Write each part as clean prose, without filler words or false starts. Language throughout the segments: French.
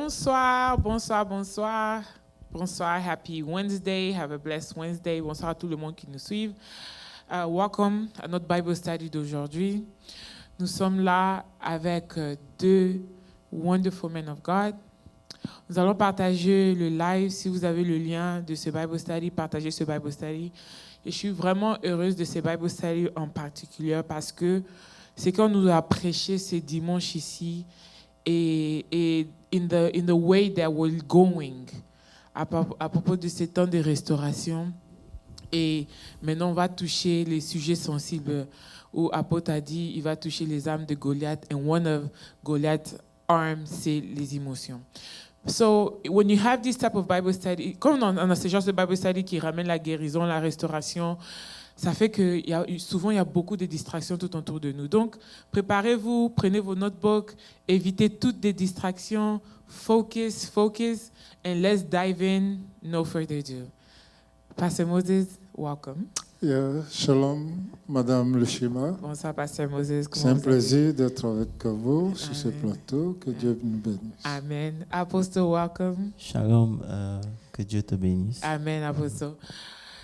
Bonsoir, bonsoir, bonsoir. Bonsoir, happy Wednesday. Have a blessed Wednesday. Bonsoir à tout le monde qui nous suit. Welcome à notre Bible Study d'aujourd'hui. Nous sommes là avec deux wonderful men of God. Nous allons partager le live. Si vous avez le lien de ce Bible Study, partagez ce Bible Study. Et je suis vraiment heureuse de ce Bible Study en particulier parce que c'est quand nous a prêché ce dimanche ici et in the way that we're going à propos de ces temps de restauration. Et maintenant, on va toucher les sujets sensibles où apôtre a dit il va toucher les armes de Goliath. And one of Goliath's arms, c'est les émotions. So, when you have this type of Bible study, comme on a ce genre de Bible study qui ramène la guérison, la restauration, ça fait que souvent il y a beaucoup de distractions tout autour de nous. Donc, préparez-vous, prenez vos notebooks, évitez toutes les distractions, focus, and let's dive in, no further ado. Pastor Moses, welcome. Yeah, shalom, Madame Lushima. Bonsoir, Pasteur Moses. C'est un plaisir d'être avec vous sur ce plateau. Que Dieu nous bénisse. Amen. Apostle, welcome. Shalom, que Dieu te bénisse. Amen, Apostle.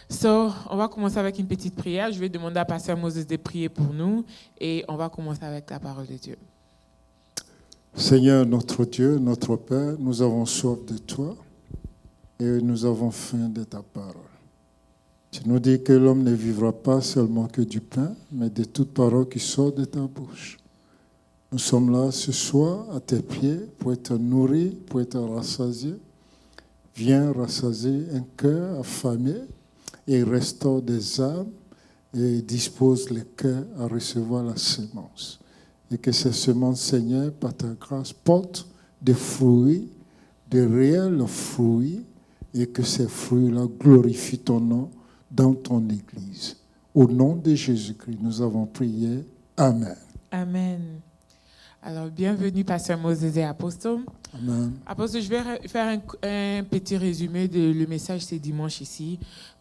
So, on va commencer avec une petite prière. Je vais demander à Pasteur Moses de prier pour nous et on va commencer avec la parole de Dieu. Seigneur, notre Dieu, notre Père, nous avons soif de toi et nous avons faim de ta parole. Tu nous dis que l'homme ne vivra pas seulement que du pain, mais de toute parole qui sort de ta bouche. Nous sommes là ce soir à tes pieds pour être nourris, pour être rassasiés. Viens rassasier un cœur affamé et restaure des âmes et dispose les cœurs à recevoir la semence. Et que ces semences, Seigneur, par ta grâce, portent des fruits, des réels fruits, et que ces fruits-là glorifient ton nom dans ton Église. Au nom de Jésus-Christ, nous avons prié. Amen. Amen. Alors, bienvenue, Pasteur Moses et Apostle. Amen. Apostle, je vais faire un petit résumé de le message ce dimanche ici,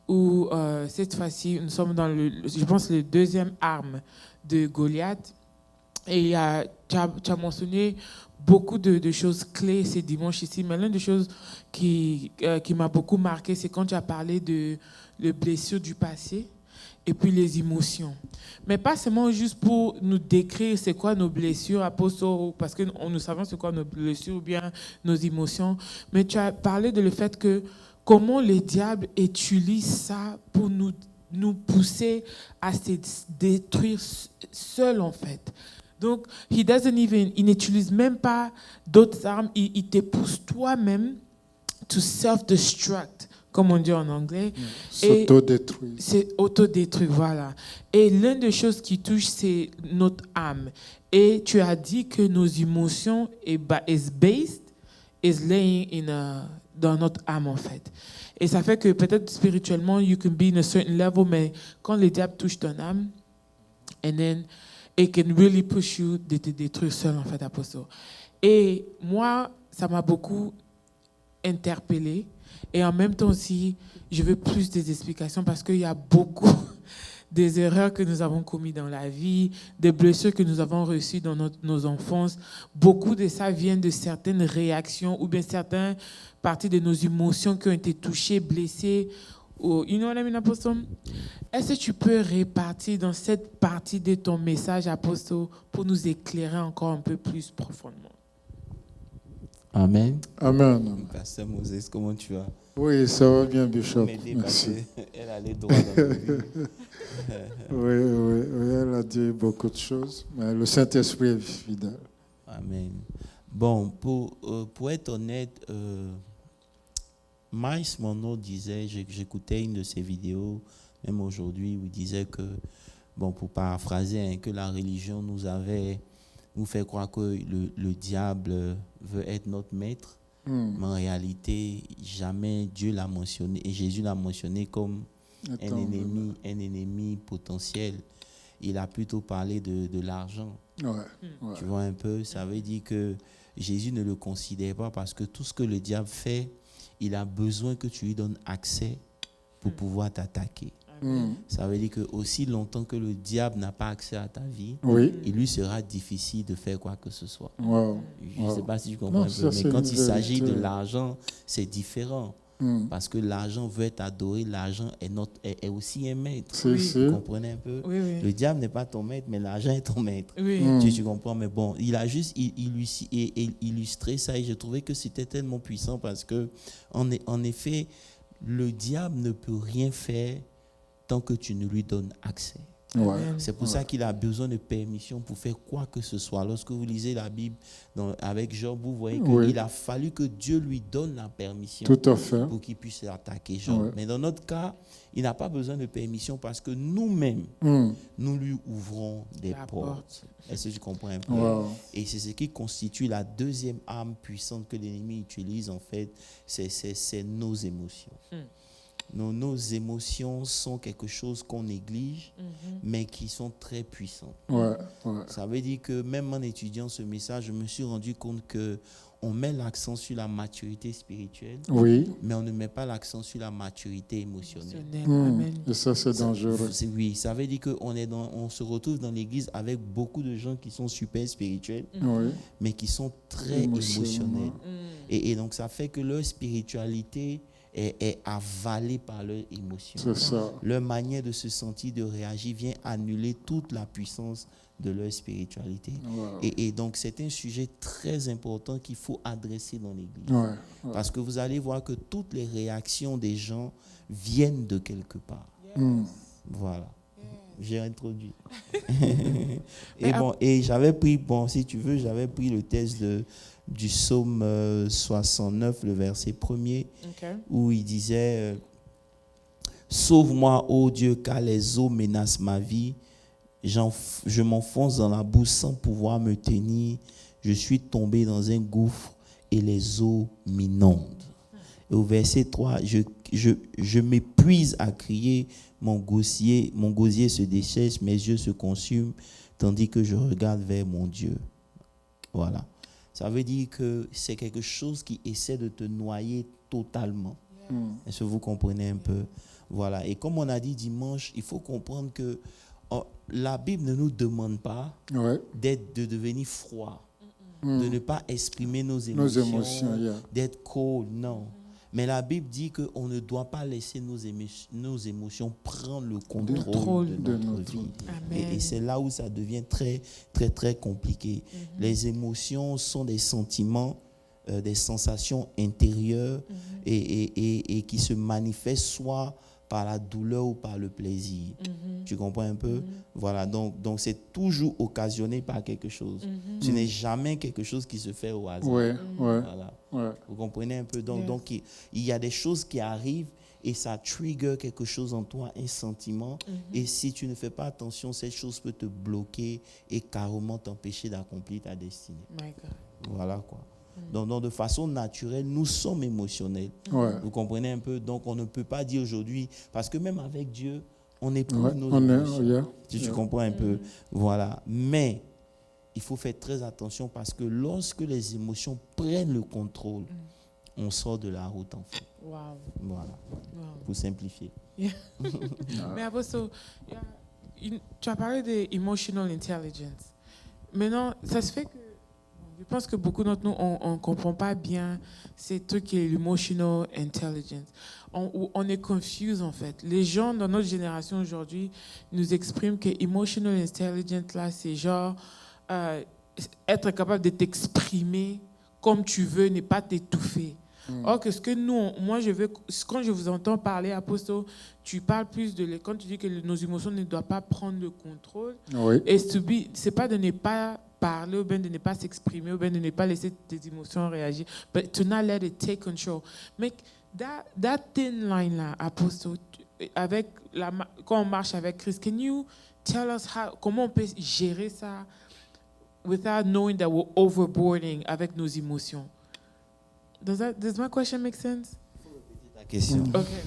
où cette fois-ci, nous sommes dans, je pense, le deuxième arme de Goliath. Et tu as mentionné beaucoup de choses clés ce dimanche ici, mais l'une des choses qui m'a beaucoup marqué, c'est quand tu as parlé de les blessures du passé et puis les émotions. Mais pas seulement juste pour nous décrire c'est quoi nos blessures, Apostle, parce que nous savons c'est quoi nos blessures ou bien nos émotions, mais tu as parlé de le fait que comment le diable utilise ça pour nous pousser à se détruire seul en fait. Donc, il n'utilise même pas d'autres armes, il te pousse toi-même to self-destruct, comme on dit en anglais. S'autodétruire. C'est autodétruire, voilà. Et l'une des choses qui touche, c'est notre âme. Et tu as dit que nos émotions is laying dans notre âme, en fait. Et ça fait que peut-être spirituellement, you can be in a certain level, mais quand le diable touche ton âme, and then it can really push you de te détruire seul, en fait, Apostle. Et moi, ça m'a beaucoup interpellée. Et en même temps aussi, je veux plus des explications parce qu'il y a beaucoup des erreurs que nous avons commises dans la vie, des blessures que nous avons reçues dans nos enfances. Beaucoup de ça vient de certaines réactions ou bien certaines parties de nos émotions qui ont été touchées, blessées. You know what I mean, Apostle? Est-ce que tu peux répartir dans cette partie de ton message, Apostle, pour nous éclairer encore un peu plus profondément? Amen. Amen. Pasteur Moses, comment tu vas? Oui, ça va bien, Bishop. Merci. Elle allait droit dans le but. Oui, elle a dit beaucoup de choses, mais le Saint-Esprit est fidèle. Amen. Bon, pour être honnête, Miles Monroe disait, j'écoutais une de ses vidéos, même aujourd'hui, où il disait que, bon, pour paraphraser, que la religion nous fait croire que le diable veut être notre maître, mais en réalité, jamais Dieu l'a mentionné, et Jésus l'a mentionné comme un ennemi potentiel. Il a plutôt parlé de l'argent. Ouais. Tu vois un peu, ça veut dire que Jésus ne le considère pas parce que tout ce que le diable fait, il a besoin que tu lui donnes accès pour pouvoir t'attaquer. Amen. Ça veut dire que aussi longtemps que le diable n'a pas accès à ta vie, Oui. il lui sera difficile de faire quoi que ce soit. Wow. Je ne sais pas si tu comprends Non, un ça, peu, c'est mais quand une il s'agit de vérité. l'argent, c'est différent. Parce que l'argent veut être adoré, l'argent est aussi un maître. C'est Oui. Vous sûr. comprenez un peu? Oui, oui. Le diable n'est pas ton maître, mais l'argent est ton maître. Oui. Tu comprends? Mais bon, il a juste illustré ça et j'ai trouvé que c'était tellement puissant parce que, en effet, le diable ne peut rien faire tant que tu ne lui donnes accès. Ouais. Amen. C'est pour ça qu'il a besoin de permission pour faire quoi que ce soit. Lorsque vous lisez la Bible avec Job, vous voyez qu'il a fallu que Dieu lui donne la permission Tout à fait. pour qu'il puisse attaquer Job. Ouais. Mais dans notre cas, il n'a pas besoin de permission parce que nous-mêmes, nous lui ouvrons des La portes. porte. Est-ce que tu comprends un peu? Wow. Et c'est ce qui constitue la deuxième arme puissante que l'ennemi utilise, en fait, c'est nos émotions. Nos émotions sont quelque chose qu'on néglige, mais qui sont très puissantes. Ouais. Ouais. Ça veut dire que même en étudiant ce message, je me suis rendu compte que on met l'accent sur la maturité spirituelle, Oui. mais on ne met pas l'accent sur la maturité émotionnelle. Amen. Et ça, c'est dangereux. Oui, ça veut dire on se retrouve dans l'église avec beaucoup de gens qui sont super spirituels, Oui. mais qui sont très Émotionnellement. émotionnels. Et donc, ça fait que leur spiritualité est avalée par leur émotion. C'est ça. Leur manière de se sentir, de réagir, vient annuler toute la puissance de leur spiritualité. Wow. Et donc, c'est un sujet très important qu'il faut adresser dans l'Église. Ouais. Ouais. Parce que vous allez voir que toutes les réactions des gens viennent de quelque part. Voilà. J'ai introduit. Et j'avais pris, si tu veux, j'avais pris le texte du psaume 69, le verset 1er, où il disait Sauve-moi, ô Dieu, car les eaux menacent ma vie. Je m'enfonce dans la boue sans pouvoir me tenir. Je suis tombé dans un gouffre et les eaux m'inondent. Et au verset 3, je m'épuise à crier, mon gosier se dessèche, mes yeux se consument, tandis que je regarde vers mon Dieu. Voilà. Ça veut dire que c'est quelque chose qui essaie de te noyer totalement. Est-ce que vous comprenez un peu? Voilà. Et comme on a dit dimanche, il faut comprendre que la Bible ne nous demande pas de devenir froid, de ne pas exprimer nos émotions, d'être cold, non. Mais la Bible dit qu'on ne doit pas laisser nos émotions prendre le contrôle de notre vie. Et c'est là où ça devient très, très, très compliqué. Les émotions sont des sentiments, des sensations intérieures et qui se manifestent soit par la douleur ou par le plaisir. Tu comprends un peu? Voilà, donc c'est toujours occasionné par quelque chose. Ce n'est jamais quelque chose qui se fait au hasard. Voilà. Vous comprenez un peu? Donc il y a des choses qui arrivent et ça trigger quelque chose en toi, un sentiment. Et si tu ne fais pas attention, cette chose peut te bloquer et carrément t'empêcher d'accomplir ta destinée. My God. Voilà quoi. Donc, de façon naturelle, nous sommes émotionnels. Vous comprenez un peu? Donc, on ne peut pas dire aujourd'hui, parce que même avec Dieu, on éprouve nos émotions. Si tu comprends un peu. Voilà. Mais, il faut faire très attention parce que lorsque les émotions prennent le contrôle, on sort de la route en fait. Wow. Voilà. Wow. Pour simplifier. Mais Apostle, tu as parlé de emotional intelligence. Maintenant, ça se fait que je pense que beaucoup d'entre nous, on ne comprend pas bien ces trucs qui est l'emotional intelligence. On est confus en fait. Les gens dans notre génération aujourd'hui nous expriment que emotional intelligence, là, c'est genre être capable de t'exprimer comme tu veux, ne pas t'étouffer. Or que ce que quand je vous entends parler, Apostle, tu parles plus quand tu dis que nos émotions ne doivent pas prendre le contrôle. Et c'est pas de ne pas parler, ou bien de ne pas s'exprimer, ou bien de ne pas laisser tes émotions réagir, but to not let it take control. Mais that thin line là, Apostle, quand on marche avec Christ, can you tell us comment on peut gérer ça without knowing that we're overboarding avec nos émotions? Does my question make sense? Ta question. Okay.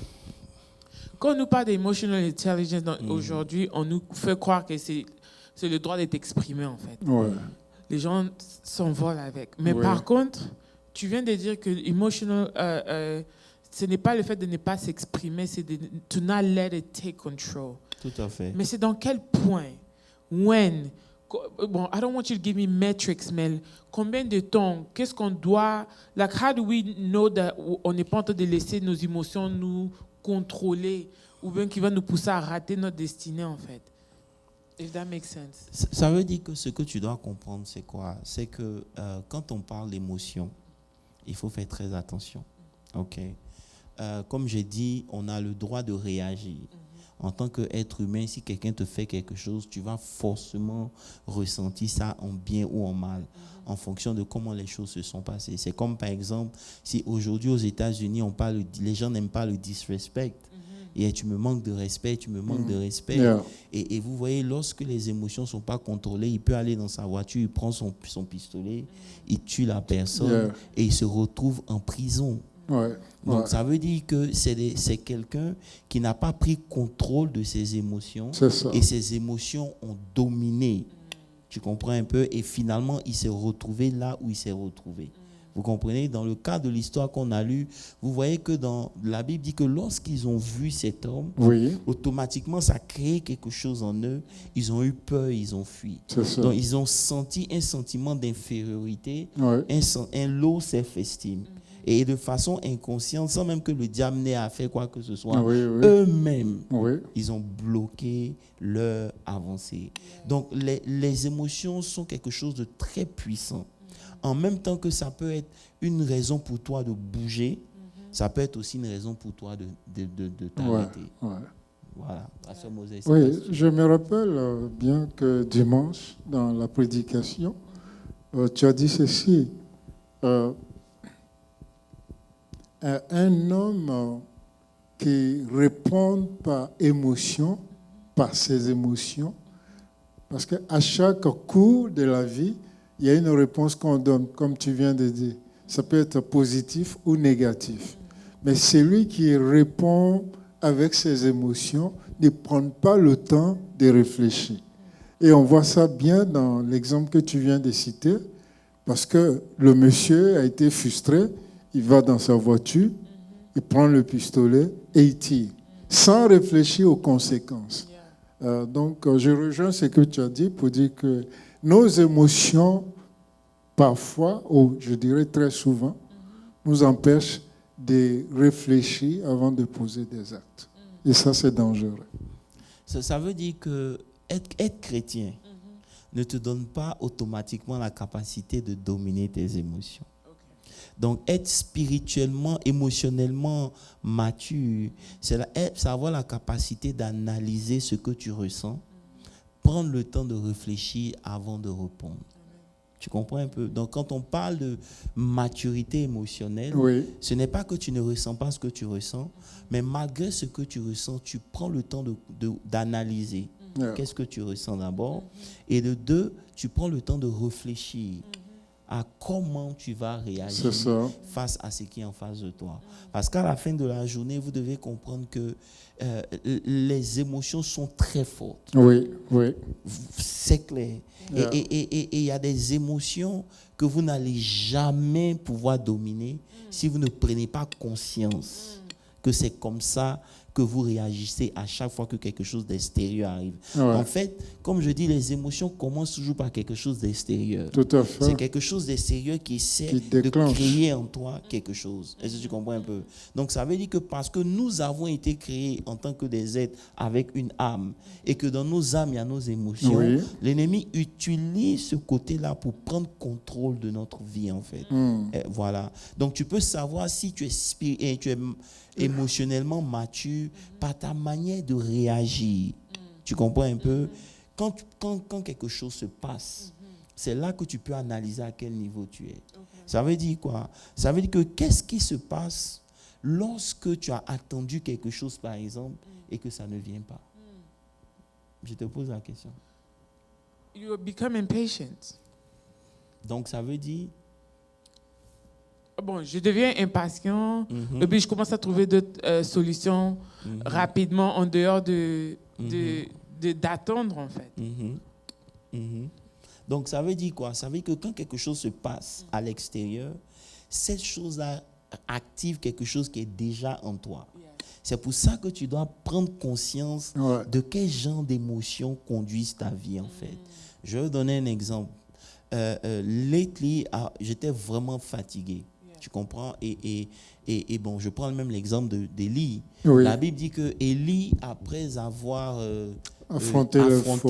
Quand on nous parle d'emotional intelligence aujourd'hui, on nous fait croire que c'est le droit d'être exprimé en fait. Les gens s'envolent avec. Mais par contre, tu viens de dire que emotional ce n'est pas le fait de ne pas s'exprimer, c'est de to not let it take control. Tout à fait. Mais c'est dans quel point, when, bon, I don't want you to give me metrics, mais combien de temps, qu'est-ce qu'on doit, like how do we know that on n'est pas en train de laisser nos émotions nous contrôler ou bien qui va nous pousser à rater notre destinée en fait? If that makes sense. Ça veut dire que ce que tu dois comprendre, c'est quoi? C'est que quand on parle d'émotion, il faut faire très attention. OK? Comme j'ai dit, on a le droit de réagir. En tant qu'être humain, si quelqu'un te fait quelque chose, tu vas forcément ressentir ça en bien ou en mal, en fonction de comment les choses se sont passées. C'est comme par exemple, si aujourd'hui aux États-Unis, les gens n'aiment pas le disrespect. Et tu me manques de respect, tu me manques de respect. Yeah. Et vous voyez, lorsque les émotions ne sont pas contrôlées, il peut aller dans sa voiture, il prend son pistolet, il tue la personne et il se retrouve en prison. Ouais. Donc, ça veut dire que c'est quelqu'un qui n'a pas pris contrôle de ses émotions. C'est ça. Et ses émotions ont dominé. Tu comprends un peu? Et finalement, il s'est retrouvé là où il s'est retrouvé. Vous comprenez? Dans le cas de l'histoire qu'on a lue, vous voyez que dans la Bible dit que lorsqu'ils ont vu cet homme, automatiquement, ça a créé quelque chose en eux. Ils ont eu peur, ils ont fui. C'est ça. Donc, ils ont senti un sentiment d'infériorité, un low self-esteem. Et de façon inconsciente, sans même que le diable n'ait à faire quoi que ce soit, eux-mêmes, ils ont bloqué leur avancée. Donc, les émotions sont quelque chose de très puissant. En même temps que ça peut être une raison pour toi de bouger, ça peut être aussi une raison pour toi de t'arrêter. Voilà. Oui, je me rappelle bien que dimanche, dans la prédication, tu as dit ceci. Un homme qui répond par émotion, par ses émotions, parce qu'à chaque cours de la vie, il y a une réponse qu'on donne, comme tu viens de dire. Ça peut être positif ou négatif. Mais celui qui répond avec ses émotions ne prend pas le temps de réfléchir. Et on voit ça bien dans l'exemple que tu viens de citer, parce que le monsieur a été frustré, il va dans sa voiture, il prend le pistolet et il tire, sans réfléchir aux conséquences. Donc, je rejoins ce que tu as dit pour dire que nos émotions, parfois, ou je dirais très souvent, nous empêchent de réfléchir avant de poser des actes. Et ça, c'est dangereux. Ça veut dire que être chrétien ne te donne pas automatiquement la capacité de dominer tes émotions. Donc, être spirituellement, émotionnellement mature, c'est avoir la capacité d'analyser ce que tu ressens, prendre le temps de réfléchir avant de répondre. Tu comprends un peu? Donc, quand on parle de maturité émotionnelle, ce n'est pas que tu ne ressens pas ce que tu ressens, mais malgré ce que tu ressens, tu prends le temps d'analyser. Qu'est-ce que tu ressens d'abord? Et de deux, tu prends le temps de réfléchir à comment tu vas réagir face à ce qui est en face de toi. Parce qu'à la fin de la journée, vous devez comprendre que les émotions sont très fortes. C'est clair. Et il y a des émotions que vous n'allez jamais pouvoir dominer si vous ne prenez pas conscience que c'est comme ça que vous réagissez à chaque fois que quelque chose d'extérieur arrive. En fait, comme je dis, les émotions commencent toujours par quelque chose d'extérieur. Tout à fait. C'est quelque chose d'extérieur qui essaie de créer en toi quelque chose. Est-ce que tu comprends un peu? Donc, ça veut dire que parce que nous avons été créés en tant que des êtres avec une âme et que dans nos âmes, il y a nos émotions, l'ennemi utilise ce côté-là pour prendre contrôle de notre vie, en fait. Voilà. Donc, tu peux savoir si tu es émotionnellement mature par ta manière de réagir. Tu comprends un peu? Quand quelque chose se passe, c'est là que tu peux analyser à quel niveau tu es. Ça veut dire quoi? Ça veut dire que qu'est-ce qui se passe lorsque tu as attendu quelque chose, par exemple, et que ça ne vient pas? Je te pose la question. You become impatient. Donc, ça veut dire... Bon, je deviens impatient et puis je commence à trouver d'autres solutions rapidement en dehors d'attendre, en fait. Donc, ça veut dire quoi? Ça veut dire que quand quelque chose se passe à l'extérieur, cette chose-là active quelque chose qui est déjà en toi. C'est pour ça que tu dois prendre conscience de quel genre d'émotions conduisent ta vie, en fait. Je vais vous donner un exemple. Lately, j'étais vraiment fatigué. Tu comprends? Et bon, je prends même l'exemple d'Élie. Oui. La Bible dit que Élie, après avoir affronter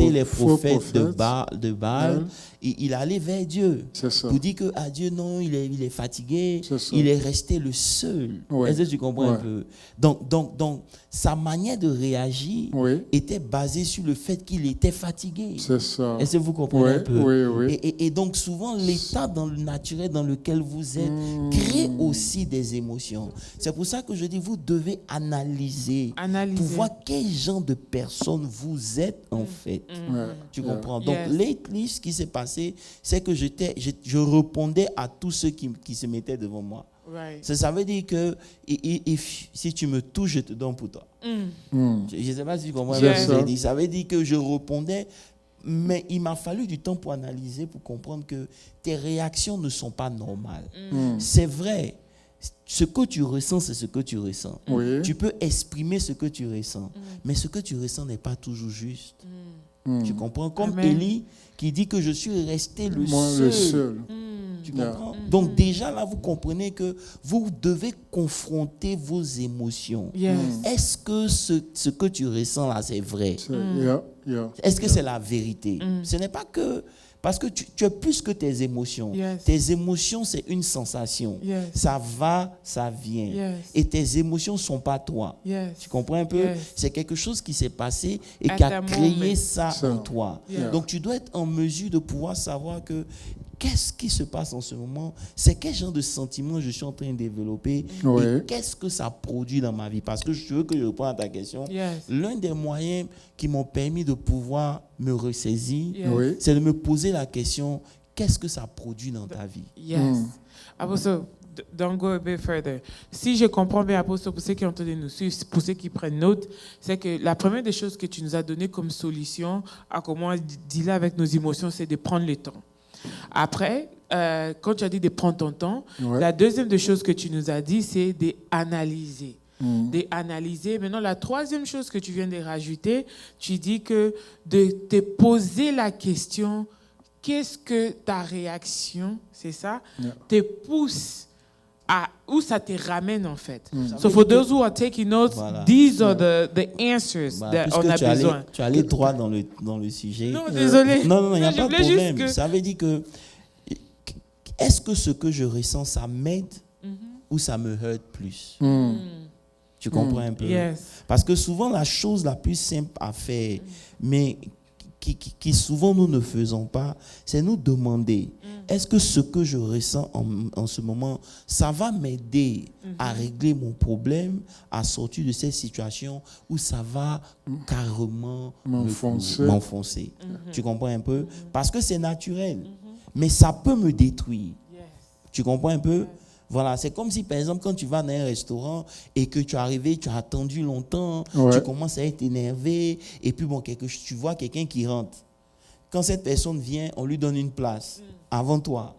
les prophètes de prophètes, Baal, il allait vers Dieu. C'est ça. Pour dire que à Dieu, non, il est fatigué. C'est ça. Il est resté le seul. Oui. Est-ce que tu comprends un Ouais. peu? Donc, sa manière de réagir Oui. était basée sur le fait qu'il était fatigué. C'est ça. Est-ce que vous comprenez un peu? Oui, oui. Et donc, souvent, l'état dans le naturel dans lequel vous êtes crée aussi des émotions. C'est pour ça que je dis, vous devez analyser. Pour voir quel genre de personne vous êtes en fait. Ouais. Tu Yeah. comprends? Donc, Yes. lately, ce qui s'est passé, c'est que je répondais à tous ceux qui se mettaient devant moi. Right. Ça veut dire que si tu me touches, je te donne pour toi. Je ne sais pas si tu comprends. C'est ce que ça. j'ai dit. Ça veut dire que je répondais, mais il m'a fallu du temps pour analyser, pour comprendre que tes réactions ne sont pas normales. C'est vrai. Ce que tu ressens, c'est ce que tu ressens. Oui. Tu peux exprimer ce que tu ressens, mais ce que tu ressens n'est pas toujours juste. Tu comprends? Comme Amen. Élie qui dit que je suis resté le Moi, seul. le seul. Tu Yeah. comprends? Donc déjà là, vous comprenez que vous devez confronter vos émotions. Yes. Est-ce que ce que tu ressens là, c'est vrai? Yeah. Est-ce que c'est la vérité? Ce n'est pas que... Parce que tu es plus que tes émotions. Yes. Tes émotions, c'est une sensation. Yes. Ça va, ça vient. Yes. Et tes émotions ne sont pas toi. Yes. Tu comprends un peu? Yes. C'est quelque chose qui s'est passé et At qui a that créé moment. ça Ça. en toi. Yeah. Donc, tu dois être en mesure de pouvoir savoir que qu'est-ce qui se passe en ce moment? C'est quel genre de sentiment je suis en train de développer? Oui. Et qu'est-ce que ça produit dans ma vie? Parce que je veux que je réponde à ta question. Yes. L'un des moyens qui m'ont permis de pouvoir me ressaisir, Yes. Oui. c'est de me poser la question, qu'est-ce que ça produit dans ta vie? Yes. Apostle, don't go a bit further. Si je comprends bien, Apostle, pour ceux qui ont entendu nous suivre, pour ceux qui prennent note, c'est que la première des choses que tu nous as donné comme solution à comment dealer avec nos émotions, c'est de prendre le temps. Après, quand tu as dit de prendre ton temps, Ouais. la deuxième des choses que tu nous as dit, c'est d'analyser. D'analyser. Maintenant, la troisième chose que tu viens de rajouter, tu dis que de te poser la question, qu'est-ce que ta réaction, c'est ça, Yeah. te pousse à où ça te ramène en fait. Ça So veut for dire those who are taking notes, Voilà. these are the answers Voilà, that on puisque a besoin. tu allais droit dans le sujet. Non, désolé. Non, il n'y a je pas de voulais juste problème. que- Ça veut dire que, est-ce que ce que je ressens, ça m'aide ou ça me hurt plus? Tu comprends un peu? Yes. Parce que souvent, la chose la plus simple à faire, mais qui souvent nous ne faisons pas, c'est nous demander, est-ce que ce que je ressens en ce moment, ça va m'aider à régler mon problème, à sortir de cette situation, ou ça va carrément m'enfoncer? Tu comprends un peu? Parce que c'est naturel, mais ça peut me détruire. Yes. Tu comprends un peu? Voilà, c'est comme si, par exemple, quand tu vas dans un restaurant et que tu es arrivé, tu as attendu longtemps, Ouais. tu commences à être énervé, et puis bon, tu vois quelqu'un qui rentre. Quand cette personne vient, on lui donne une place avant toi.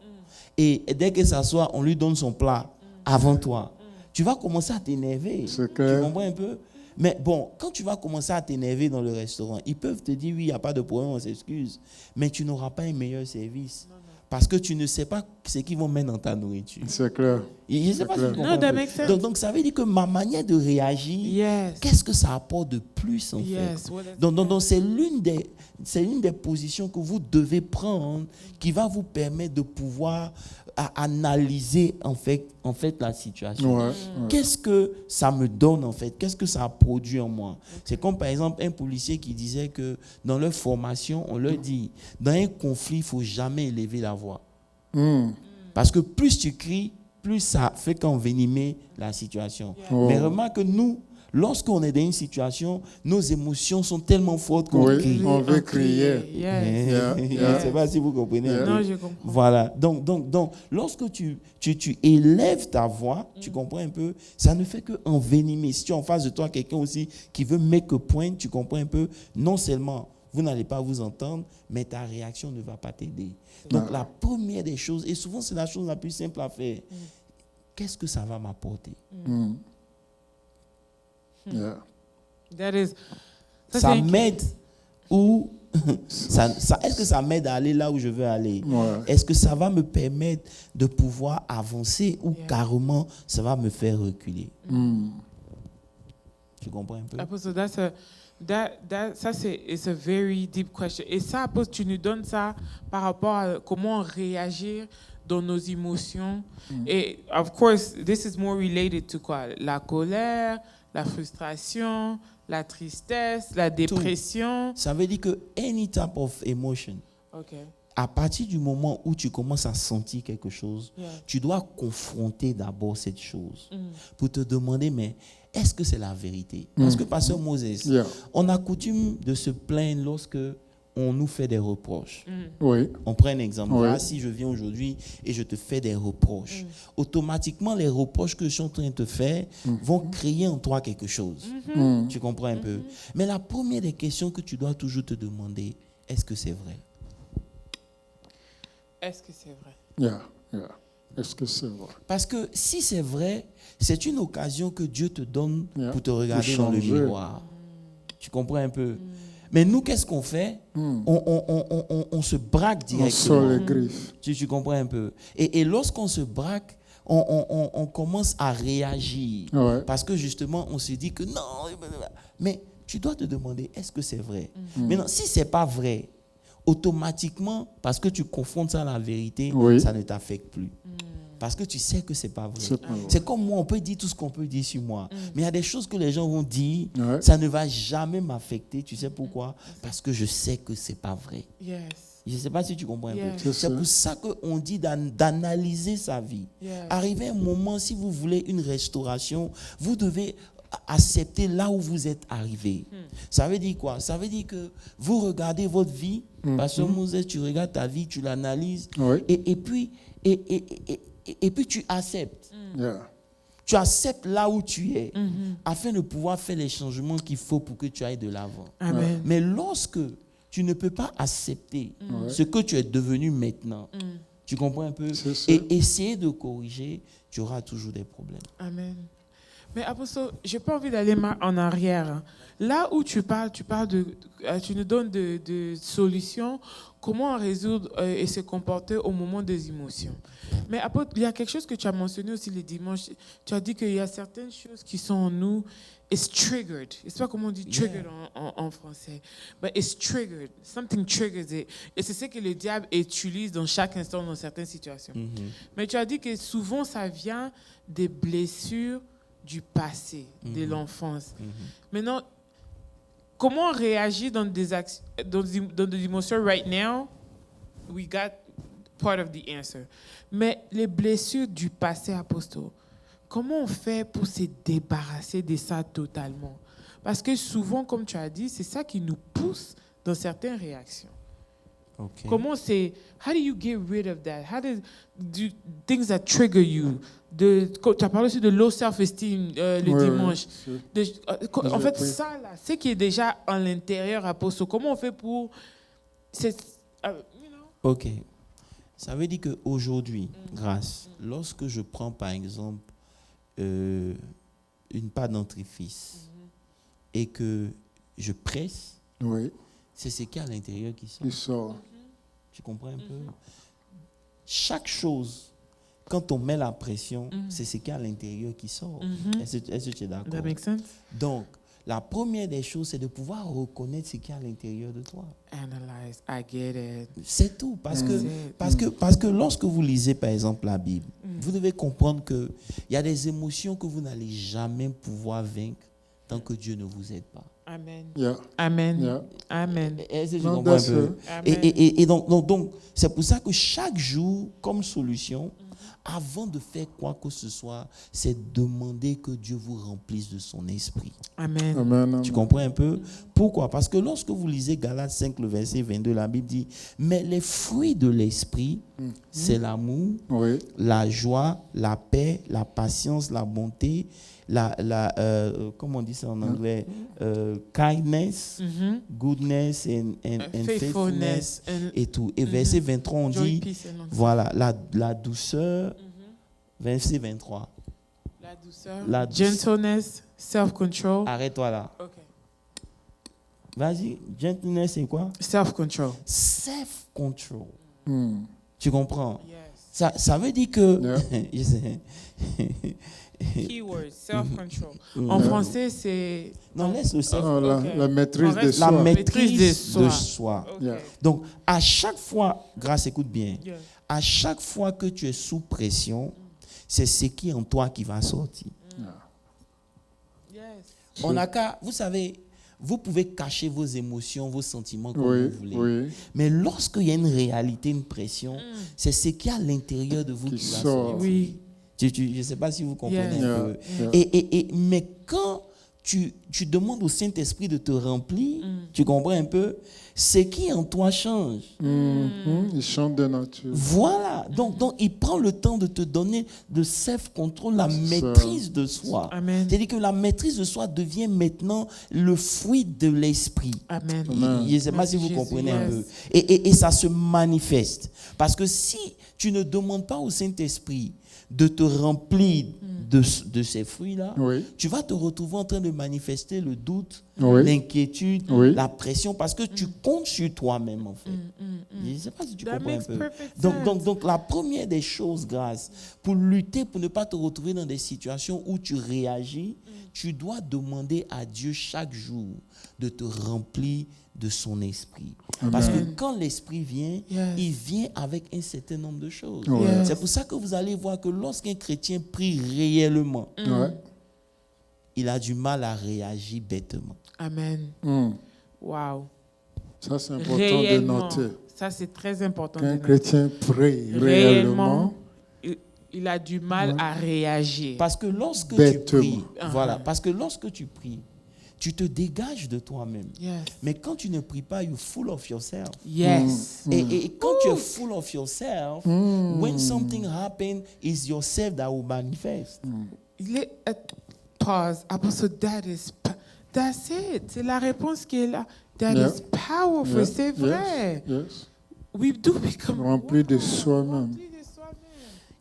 Et dès qu'elle s'assoit, on lui donne son plat avant toi. Tu vas commencer à t'énerver. C'est Tu clair. comprends un peu? Mais bon, quand tu vas commencer à t'énerver dans le restaurant, ils peuvent te dire, oui, il n'y a pas de problème, on s'excuse. Mais tu n'auras pas un meilleur service. Parce que tu ne sais pas ce qu'ils vont mettre dans ta nourriture. C'est clair. Et je ne sais pas si clair. tu No, comprends that un peu. makes sense. Donc, ça veut dire que ma manière de réagir, Yes. qu'est-ce que ça apporte de plus en Yes. fait? What is- Donc c'est l'une des positions que vous devez prendre qui va vous permettre de pouvoir analyser en fait la situation. Ouais. Qu'est-ce que ça me donne en fait? Qu'est-ce que ça a produit en moi? C'est comme par exemple un policier qui disait que dans leur formation, on leur dit, dans un conflit, il ne faut jamais élever la voix. Parce que plus tu cries, plus ça fait qu'envenimer la situation. Oh. Mais remarque que nous, lorsqu'on est dans une situation, nos émotions sont tellement fortes qu'on Oui. crie. On veut crier. Yes. Yeah, Je yeah. ne sais pas si vous comprenez. un peu. Non, je comprends. Voilà. Donc, lorsque tu élèves ta voix, tu comprends un peu, ça ne fait que envenimer. Si tu as en face de toi quelqu'un aussi qui veut make a point, tu comprends un peu, non seulement vous n'allez pas vous entendre, mais ta réaction ne va pas t'aider. Donc, la première des choses, et souvent c'est la chose la plus simple à faire, qu'est-ce que ça va m'apporter? Yeah. That is, Ça m'aide ou est-ce que ça m'aide à aller là où je veux aller? Ouais. Est-ce que ça va me permettre de pouvoir avancer ou carrément ça va me faire reculer? Tu comprends un peu? Apostle, ça c'est it's a very deep question. Et ça, Apostle, tu nous donnes ça par rapport à comment réagir dans nos émotions. Et of course, this is more related to quoi? La colère, la frustration, la tristesse, la dépression. Ça veut dire que any type of emotion, Okay. à partir du moment où tu commences à sentir quelque chose, Yeah. tu dois confronter d'abord cette chose pour te demander, mais est-ce que c'est la vérité? Parce que, Pasteur Moses, Yeah. on a coutume de se plaindre lorsque on nous fait des reproches. Oui. On prend un exemple. Oui. Là, si je viens aujourd'hui et je te fais des reproches, automatiquement, les reproches que je suis en train de te faire vont créer en toi quelque chose. Tu comprends un peu? Mais la première des questions que tu dois toujours te demander, est-ce que c'est vrai? Est-ce que c'est vrai? Yeah. Yeah. Est-ce que c'est vrai? Parce que si c'est vrai, c'est une occasion que Dieu te donne Yeah. pour te regarder Pour dans le changer. miroir. Tu comprends un peu? Mais nous, qu'est-ce qu'on fait? On se braque On sort directement. les griffes. Tu comprends un peu? Et lorsqu'on se braque, on commence à réagir. Ouais. Parce que justement, on se dit que non. Mais tu dois te demander, est-ce que c'est vrai? Maintenant, si ce n'est pas vrai, automatiquement, parce que tu confrontes ça à la vérité, Oui. ça ne t'affecte plus. Parce que tu sais que ce n'est pas vrai. C'est pas vrai. C'est comme moi, on peut dire tout ce qu'on peut dire sur moi. Mais il y a des choses que les gens vont dire, Ouais. ça ne va jamais m'affecter. Tu sais pourquoi? Parce que je sais que ce n'est pas vrai. Yes. Je ne sais pas si tu comprends un Yeah. peu. C'est C'est ça. pour ça qu'on dit d'analyser sa vie. Yeah. Arrivé un moment, si vous voulez une restauration, vous devez accepter là où vous êtes arrivé. Ça veut dire quoi? Ça veut dire que vous regardez votre vie, parce que Moses, tu regardes ta vie, tu l'analyses, Oui. et puis tu acceptes. Yeah. Tu acceptes là où tu es, afin de pouvoir faire les changements qu'il faut pour que tu ailles de l'avant. Amen. Mais lorsque tu ne peux pas accepter ce que tu es devenu maintenant, tu comprends un peu, C'est ça. et essayer de corriger, tu auras toujours des problèmes. Amen. Mais Apostle, j'ai pas envie d'aller en arrière. Hein. Là où tu parles tu nous donnes de solutions, comment résoudre et se comporter au moment des émotions. Mais Apostle, il y a quelque chose que tu as mentionné aussi les dimanches. Tu as dit qu'il y a certaines choses qui sont en nous, it's triggered. Je sais pas comment on dit triggered en français. But it's triggered. Something triggers it. Et c'est ce que le diable utilise dans chaque instant dans certaines situations. Mais tu as dit que souvent ça vient des blessures du passé, de l'enfance. Maintenant, comment réagir dans des émotions right now? We got part of the answer. Mais les blessures du passé, Apostle, comment on fait pour se débarrasser de ça totalement? Parce que souvent, comme tu as dit, c'est ça qui nous pousse dans certaines réactions. Okay. Comment c'est... How do you get rid of that? How do things that trigger you? Tu as parlé aussi de low self-esteem le Ouais, dimanche. c'est- En fait, oui. ça, là, c'est qui est déjà à l'intérieur, Apostle. Comment on fait pour... you know? Ok. Ça veut dire qu'aujourd'hui, grâce, lorsque je prends par exemple une pâte dentifrice et que je presse, Oui. c'est ce qu'il y a à l'intérieur qui sort. Il sort. Tu comprends un peu? Chaque chose, quand on met la pression, c'est ce qu'il y a à l'intérieur qui sort. Est-ce que tu es d'accord? That makes sense? Donc, la première des choses, c'est de pouvoir reconnaître ce qu'il y a à l'intérieur de toi. Analyze. I get it. C'est tout. Parce que lorsque vous lisez, par exemple, la Bible, vous devez comprendre qu'il y a des émotions que vous n'allez jamais pouvoir vaincre tant que Dieu ne vous aide pas. Amen. Yeah. Amen. Yeah. Amen. Est-ce que tu Non, comprends un that's peu? Amen. Et donc, c'est pour ça que chaque jour, comme solution, avant de faire quoi que ce soit, c'est demander que Dieu vous remplisse de son esprit. Amen. Amen. Tu comprends un peu? Pourquoi? Parce que lorsque vous lisez Galates 5, le verset 22, la Bible dit, mais les fruits de l'esprit, c'est l'amour, Oui. la joie, la paix, la patience, la bonté, comment on dit ça en anglais? Kindness, goodness and faithfulness and et tout. Et verset 23, on joy, dit, peace and long voilà, la douceur, verset 23. La douceur. La douceur. Gentleness, self-control. Arrête-toi là. Ok. Vas-y, gentleness, c'est quoi? Self-control. Self-control. Hmm. Tu comprends? Yes. Ça veut dire que... Yeah. Je sais. Keyword, self-control. En français, c'est... Non, laisse le self. Ah, Ok. la maîtrise On de reste- La soi. maîtrise de de soi. soi. Ok. Yeah. Donc, à chaque fois, grâce, écoute bien, Yeah. à chaque fois que tu es sous pression, c'est ce qui est en toi qui va sortir. Yes. On n'a qu'à, vous savez, vous pouvez cacher vos émotions, vos sentiments comme Oui, vous voulez. oui. Mais lorsqu'il y a une réalité, une pression, c'est ce qui est à l'intérieur de vous Qui qui va sort. sortir. Oui. Je ne sais pas si vous comprenez Yeah. un peu. Yeah. Mais quand tu demandes au Saint-Esprit de te remplir, tu comprends un peu, ce qui en toi change. Mhm. Il chante de nature. Voilà. Donc, il prend le temps de te donner le self-control, la C'est ça. maîtrise de soi. Amen. C'est-à-dire que la maîtrise de soi devient maintenant le fruit de l'esprit. Amen. Amen. Je ne sais pas si vous Jésus, comprenez un yes. peu. Et ça se manifeste. Parce que si tu ne demandes pas au Saint-Esprit de te remplir de ces fruits-là, Oui. tu vas te retrouver en train de manifester le doute, Oui. l'inquiétude, Oui. la pression, parce que tu comptes sur toi-même, en fait. Je ne sais pas si tu That comprends un makes peu. perfect Donc, sense. donc, la première des choses, grâce, pour lutter, pour ne pas te retrouver dans des situations où tu réagis, tu dois demander à Dieu chaque jour de te remplir de son esprit. Parce que Amen. quand l'esprit vient, Yes. il vient avec un certain nombre de choses. Ouais. Yes. C'est pour ça que vous allez voir que lorsqu'un chrétien prie réellement, Ouais. il a du mal à réagir bêtement. Amen. Hmm. Wow. Ça, c'est important Réellement. de noter. Ça, c'est très important de Qu'un noter. chrétien prie Réellement, réellement, il a du mal à réagir. Parce que lorsque Bêtement. tu pries, Uh-huh. voilà, parce que lorsque tu pries, tu te dégages de toi-même. Yes. Mais quand tu ne pries pas, you're full of yourself. Yes. Et quand tu es full of yourself, when something happens, it's yourself that will manifest. Pause. Apostle, that's it. C'est la réponse qui est là. That Yeah. is powerful. Yeah. C'est vrai. Yes. We do become Rempli de soi-même. Rempli de soi-même.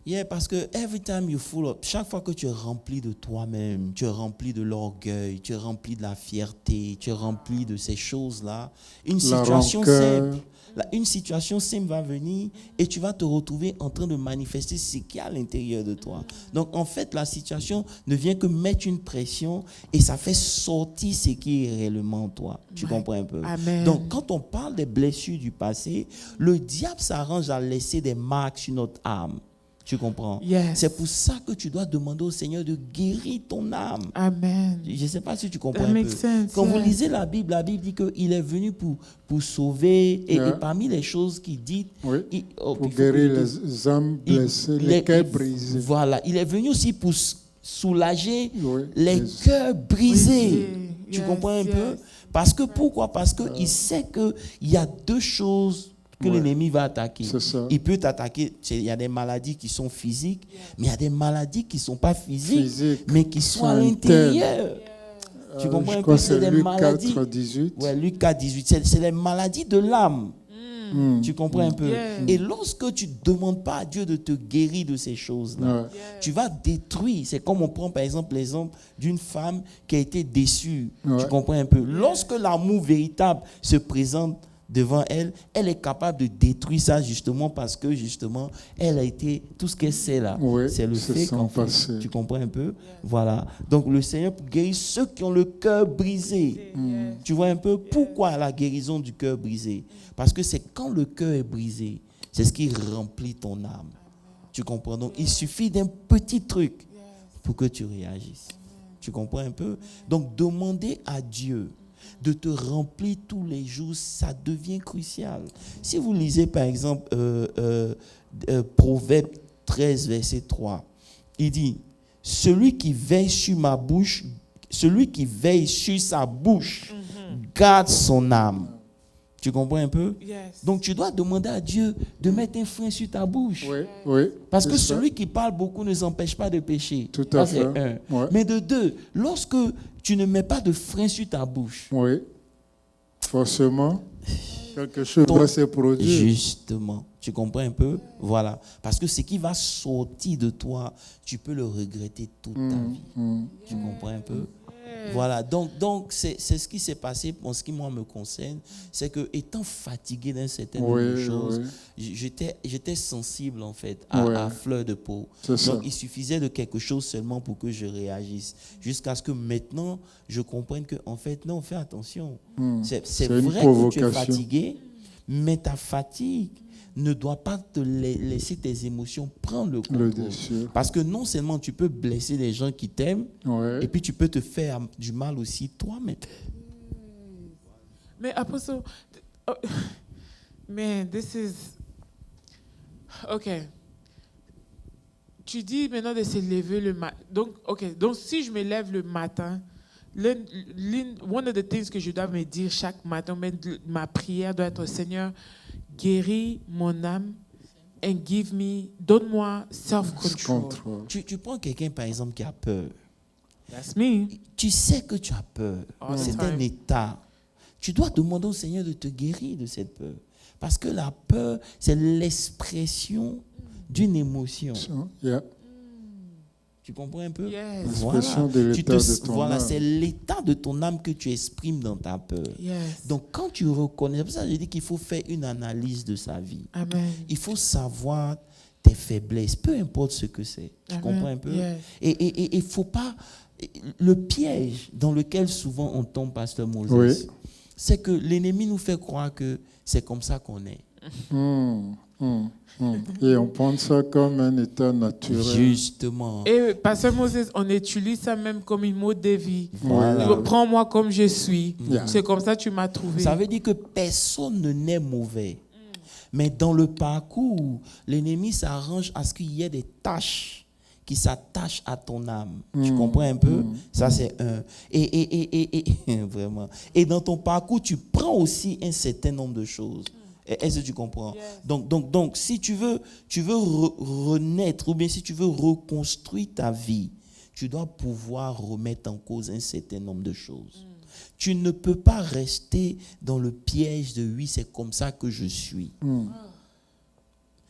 Yeah, parce que every time you full of, chaque fois que tu es rempli de toi-même, tu es rempli de l'orgueil, tu es rempli de la fierté, tu es rempli de ces choses-là, une situation rancœur. simple. Une situation simple va venir et tu vas te retrouver en train de manifester ce qu'il y a à l'intérieur de toi. Donc, en fait, la situation ne vient que mettre une pression et ça fait sortir ce qui est réellement en toi. Tu comprends un peu? Amen. Donc, quand on parle des blessures du passé, le diable s'arrange à laisser des marques sur notre âme. Tu comprends? Yes. C'est pour ça que tu dois demander au Seigneur de guérir ton âme. Amen. Je ne sais pas si tu comprends That un makes peu. sense, Quand vous yeah. lisez la Bible dit qu'il est venu pour sauver. Et, Yeah. et parmi les choses qu'il dit, Oui. oh, Pour il faut guérir que- les âmes il- blessées, il les est- cœurs brisés. Voilà, il est venu aussi pour soulager Oui. les Les- cœurs brisés. Brisés. Tu Yes, comprends un peu? yes. Parce que pourquoi? Parce qu'il sait qu'il y a deux choses que Ouais. l'ennemi va attaquer. C'est ça. Il peut t'attaquer. Il y a des maladies qui sont physiques, mais il y a des maladies qui ne sont pas physiques, Physiques, mais qui sont à sont l'intérieur. Tu comprends je un crois peu? que C'est c'est des Luc maladies. 4, 18. Ouais, Luc 4, 18. C'est les maladies de l'âme. Hmm. Tu comprends un peu? Yeah. Et lorsque tu ne demandes pas à Dieu de te guérir de ces choses-là, Ouais. tu vas détruire. C'est comme on prend par exemple l'exemple d'une femme qui a été déçue. Ouais. Tu comprends un peu? Lorsque l'amour véritable se présente devant elle, elle est capable de détruire ça justement parce que justement, elle a été, tout ce qu'elle sait là, Oui, c'est le c'est fait son qu'en fait, passé. tu comprends un peu? Voilà. Donc le Seigneur pour guérir ceux qui ont le cœur brisé. Tu vois un peu pourquoi la guérison du cœur brisé? Parce que c'est quand le cœur est brisé, c'est ce qui remplit ton âme. Tu comprends? Donc il suffit d'un petit truc pour que tu réagisses. Tu comprends un peu? Donc demander à Dieu de te remplir tous les jours, ça devient crucial. Si vous lisez par exemple Proverbe 13, verset 3, il dit, celui qui veille sur ma bouche, celui qui veille sur sa bouche, garde son âme. Tu comprends un peu? Yes. Donc tu dois demander à Dieu de mettre un frein sur ta bouche. Oui, oui. Parce que c'est ça. celui qui parle beaucoup ne s'empêche pas de pécher. Tout Ça, à c'est fait. un. Ouais. Mais de deux, lorsque tu ne mets pas de frein sur ta bouche, Oui. Forcément, quelque chose Donc, doit se produire. justement, Tu comprends un peu? Voilà. Parce que ce qui va sortir de toi, tu peux le regretter toute ta vie. Tu comprends un peu? Voilà. Donc c'est ce qui s'est passé en ce qui, moi, me concerne. C'est que, étant fatigué d'un certain nombre de choses, j'étais sensible, en fait, à fleur de peau. Donc, il suffisait de quelque chose seulement pour que je réagisse. Jusqu'à ce que maintenant, je comprenne que, en fait, non, fais attention. C'est vrai que tu es fatigué, mais ta fatigue ne doit pas te laisser tes émotions prendre le contrôle. Parce que non seulement tu peux blesser les gens qui t'aiment, et puis tu peux te faire du mal aussi toi-même. Mais Apostle, man, this is... OK. Tu dis maintenant de se lever le matin. Donc si je me lève le matin, one of the things que je dois me dire chaque matin, ma prière doit être: Seigneur, guéris mon âme and donne-moi self-control. Tu prends quelqu'un, par exemple, qui a peur. That's me. Tu sais que tu as peur. C'est un état. Tu dois demander au Seigneur de te guérir de cette peur. Parce que la peur, c'est l'expression d'une émotion. Tu comprends un peu? L'expression de l'état de ton âme. C'est l'état de ton âme que tu exprimes dans ta peur. Donc, quand tu reconnais, c'est pour ça que je dis qu'il faut faire une analyse de sa vie. Amen. Il faut savoir tes faiblesses, peu importe ce que c'est. Tu comprends un peu? Et il ne faut pas... Le piège dans lequel souvent on tombe, Pasteur Moses, c'est que l'ennemi nous fait croire que c'est comme ça qu'on est. Et on prend ça comme un état naturel. Justement. Et Pasteur Moses, on utilise ça même comme un mot de vie. Voilà. Prends-moi comme je suis. C'est comme ça que tu m'as trouvé. Ça veut dire que personne ne naît mauvais. Mais dans le parcours, l'ennemi s'arrange à ce qu'il y ait des tâches qui s'attachent à ton âme. Tu comprends un peu? Ça, c'est un. Et vraiment. Et dans ton parcours, tu prends aussi un certain nombre de choses. Est-ce que tu comprends? Donc, si tu veux renaître, ou bien si tu veux reconstruire ta vie, tu dois pouvoir remettre en cause un certain nombre de choses. Tu ne peux pas rester dans le piège de « oui, c'est comme ça que je suis ».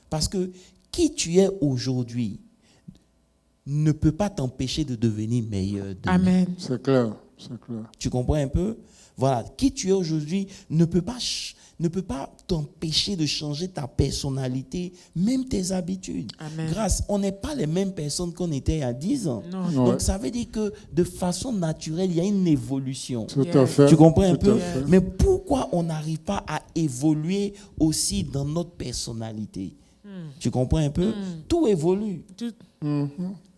Parce que qui tu es aujourd'hui ne peut pas t'empêcher de devenir meilleur demain. Amen. C'est clair. Tu comprends un peu? Voilà. Qui tu es aujourd'hui ne peut pas t'empêcher de changer ta personnalité, même tes habitudes. Amen. On n'est pas les mêmes personnes qu'on était il y a 10 ans. Non. Donc, ça veut dire que de façon naturelle, il y a une évolution. Tout à fait. Tu comprends un peu? Fait. Mais pourquoi on n'arrive pas à évoluer aussi dans notre personnalité? Tu comprends un peu? Tout évolue.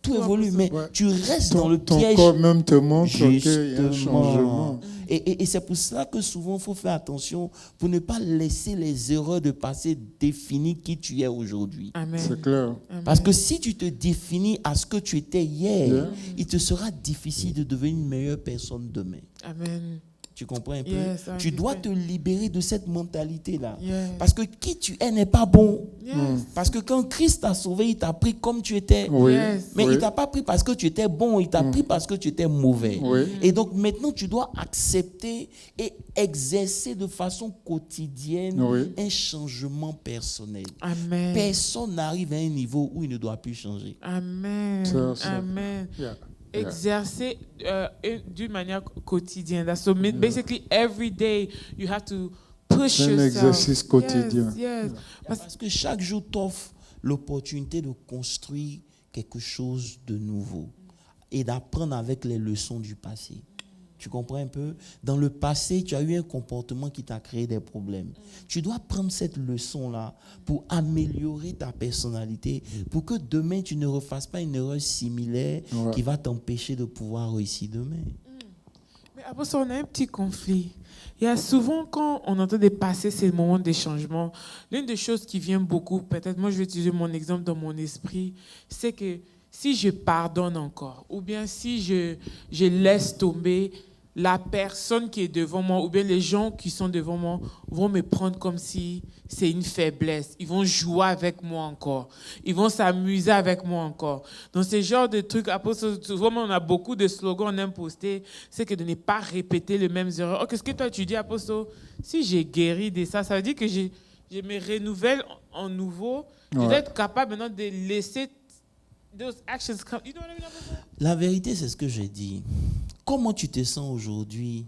Tout évolue, mais tu restes dans le piège. Ton corps même te montre qu'il y a un changement. Et c'est pour cela que souvent, il faut faire attention pour ne pas laisser les erreurs de passé définir qui tu es aujourd'hui. Amen. C'est clair. Amen. Parce que si tu te définis à ce que tu étais hier, il te sera difficile de devenir une meilleure personne demain. Amen. Tu comprends un peu? Yes, tu dois te libérer de cette mentalité-là. Yes. Parce que qui tu es n'est pas bon. Yes. Parce que quand Christ t'a sauvé, il t'a pris comme tu étais. Yes. Mais il ne t'a pas pris parce que tu étais bon, il t'a pris parce que tu étais mauvais. Et donc maintenant, tu dois accepter et exercer de façon quotidienne un changement personnel. Amen. Personne n'arrive à un niveau où il ne doit plus changer. Amen. Amen. Exercer d'une manière quotidienne. So basically, every day, you have to push yourself. Un exercice quotidien. Yes. Parce que chaque jour t'offre l'opportunité de construire quelque chose de nouveau et d'apprendre avec les leçons du passé. Tu comprends un peu? Dans le passé, tu as eu un comportement qui t'a créé des problèmes. Tu dois prendre cette leçon-là pour améliorer ta personnalité, pour que demain, tu ne refasses pas une erreur similaire qui va t'empêcher de pouvoir réussir demain. Mais après ça, on a un petit conflit. Il y a souvent, quand on entend dépasser ces moments de changement, l'une des choses qui vient beaucoup, peut-être moi je vais utiliser mon exemple dans mon esprit, c'est que si je pardonne encore, ou bien si je laisse tomber, la personne qui est devant moi, ou bien les gens qui sont devant moi, vont me prendre comme si c'est une faiblesse. Ils vont jouer avec moi encore. Ils vont s'amuser avec moi encore. Donc, ce genre de trucs, vraiment, on a beaucoup de slogans, on aime poster, c'est que de ne pas répéter les mêmes erreurs. Oh, qu'est-ce que toi, tu dis, Apostle? Si j'ai guéri de ça, ça veut dire que je me renouvelle en nouveau, je dois être capable maintenant de laisser those actions come. You know what I mean? La vérité, c'est ce que j'ai dit. Comment tu te sens aujourd'hui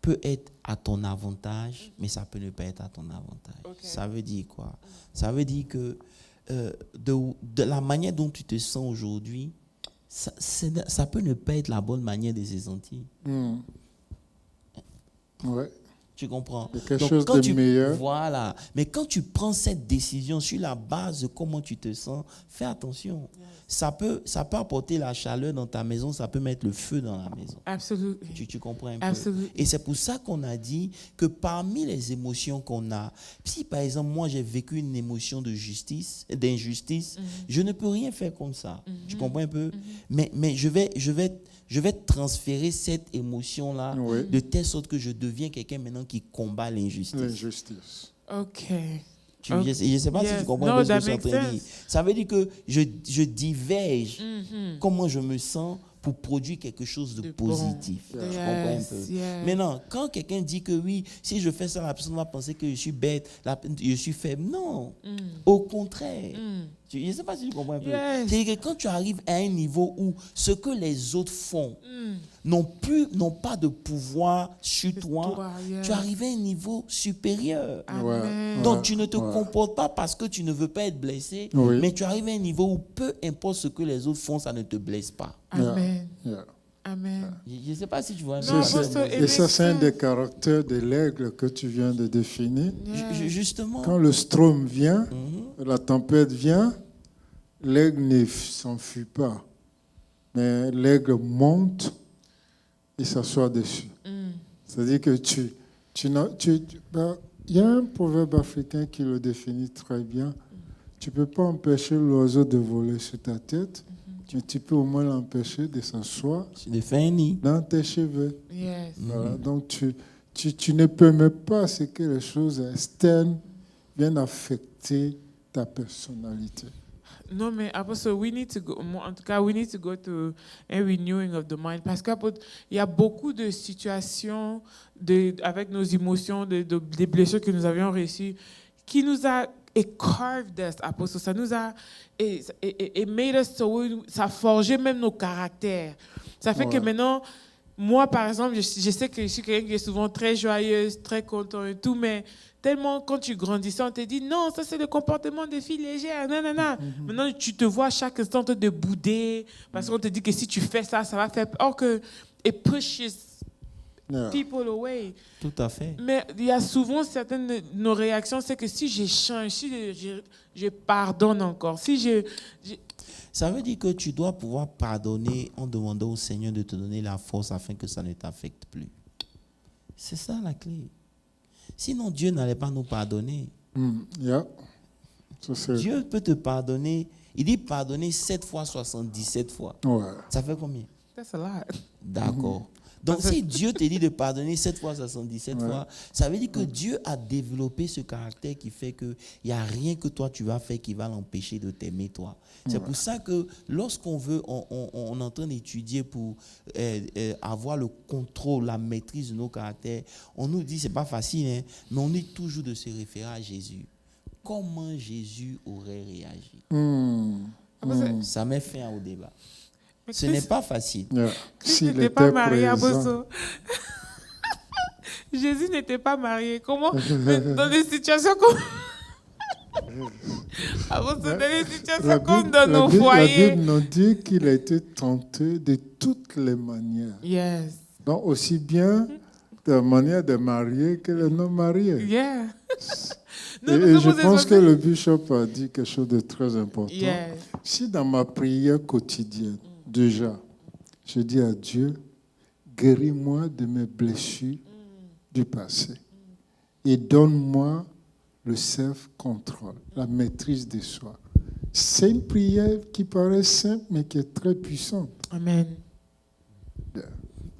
peut être à ton avantage, mais ça peut ne pas être à ton avantage. Okay. Ça veut dire quoi? Ça veut dire que de la manière dont tu te sens aujourd'hui, ça peut ne pas être la bonne manière de se sentir. Ouais. Tu comprends? Quelque chose de meilleur. Voilà. Mais quand tu prends cette décision sur la base de comment tu te sens, fais attention. Ça peut apporter la chaleur dans ta maison, ça peut mettre le feu dans la maison. Absolument. Tu comprends un peu? Absolument. Et c'est pour ça qu'on a dit que parmi les émotions qu'on a, si par exemple moi j'ai vécu une émotion d'injustice, je ne peux rien faire comme ça. Tu comprends un peu? Mais je vais transférer cette émotion-là de telle sorte que je deviens quelqu'un maintenant qui combat l'injustice. L'injustice. OK. Je ne sais pas si tu comprends ce que je suis en train de dire. Ça veut dire que je diverge comment je me sens pour produire quelque chose de positif. Bon. Tu comprends un peu? Maintenant, quand quelqu'un dit que oui, si je fais ça, la personne va penser que je suis bête, je suis faible. Non. Au contraire. Je ne sais pas si tu comprends un peu. C'est-à-dire que quand tu arrives à un niveau où ce que les autres font n'ont pas de pouvoir sur toi, tu arrives à un niveau supérieur. Donc tu ne te comportes pas parce que tu ne veux pas être blessé, mais tu arrives à un niveau où peu importe ce que les autres font, ça ne te blesse pas. Amen. Amen. Je ne sais pas si tu vois. Et ça, c'est un des caractères de l'aigle que tu viens de définir. Justement. Quand le storm vient, la tempête vient, l'aigle ne s'enfuit pas. Mais l'aigle monte et s'assoit dessus. C'est-à-dire que il y a un proverbe africain qui le définit très bien. Tu ne peux pas empêcher l'oiseau de voler sur ta tête, mais tu peux au moins l'empêcher de s'asseoir dans tes cheveux. Voilà. Donc, tu ne permets pas ce que les choses externes viennent affecter ta personnalité. Non, mais après, we need to go. En tout cas, we need to go to a renewing of the mind. Parce qu'il y a beaucoup de situations avec nos émotions, des blessures que nous avions reçues, qui nous a carved us, apostle. Ça nous a made us ça a forgé même nos caractères. Ça fait que maintenant, moi, par exemple, je sais que je suis quelqu'un qui est souvent très joyeuse, très content et tout, mais tellement quand tu grandissais, on te dit non, ça c'est le comportement des filles légères, nanana. Maintenant, tu te vois chaque instant de bouder parce qu'on te dit que si tu fais ça, ça va faire. Or que it pushes people away. Tout à fait. Mais il y a souvent certaines de nos réactions, c'est que si je change, si je pardonne encore, ça veut dire que tu dois pouvoir pardonner en demandant au Seigneur de te donner la force afin que ça ne t'affecte plus. C'est ça la clé. Sinon, Dieu n'allait pas nous pardonner. Dieu peut te pardonner. Il dit pardonner 7 fois, 77 fois. Ça fait combien? That's a lot. D'accord. Donc, si Dieu te dit de pardonner 7 fois, 77 fois, ça veut dire que Dieu a développé ce caractère qui fait qu'il n'y a rien que toi tu vas faire qui va l'empêcher de t'aimer toi. C'est pour ça que lorsqu'on veut, on est en train d'étudier pour avoir le contrôle, la maîtrise de nos caractères, on nous dit, c'est pas facile, hein, mais on est toujours de se référer à Jésus. Comment Jésus aurait réagi? Ça met fin au débat. Ce n'est pas facile. S'il n'était pas marié à Bosso. Jésus n'était pas marié. Comment? Dans des situations comme... dans des situations comme dans nos foyers. La Bible nous dit qu'il a été tenté de toutes les manières. Yes. Donc aussi bien de la manière de marier que les non-mariés. Yeah. Et je pense que le bishop a dit quelque chose de très important. Yes. Si dans ma prière quotidienne, déjà, je dis à Dieu, guéris-moi de mes blessures du passé et donne-moi le self-control, la maîtrise de soi. C'est une prière qui paraît simple, mais qui est très puissante. Amen.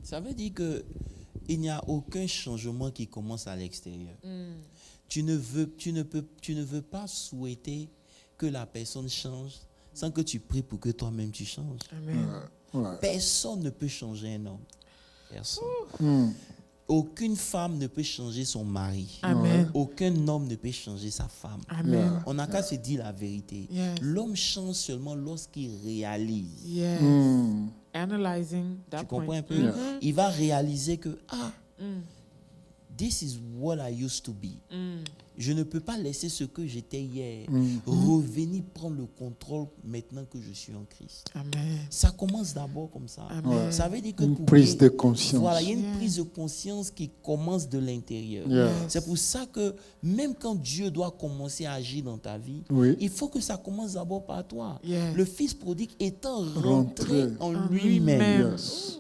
Ça veut dire qu'il n'y a aucun changement qui commence à l'extérieur. Tu ne veux pas souhaiter que la personne change sans que tu pries pour que toi-même tu changes. Amen. Personne ne peut changer un homme. Personne. Aucune femme ne peut changer son mari. Amen. Aucun homme ne peut changer sa femme. Amen. On n'a qu'à se dire la vérité. Yes. L'homme change seulement lorsqu'il réalise. Yes. Mm. Analyzing that Tu comprends point. un peu? Yeah. Il va réaliser que, Mm. this is what I used to be. Mm. Je ne peux pas laisser ce que j'étais hier Mm. revenir prendre le contrôle maintenant que je suis en Christ. Amen. Ça commence d'abord comme ça. Amen. Ça veut dire que Une pour prise que- de conscience. Voilà, il y a une Yeah. prise de conscience qui commence de l'intérieur. Yeah. Yes. C'est pour ça que même quand Dieu doit commencer à agir dans ta vie, Oui. il faut que ça commence d'abord par toi. Yes. Le fils prodigue étant rentré Rentré en en lui-même. lui-même. Yes.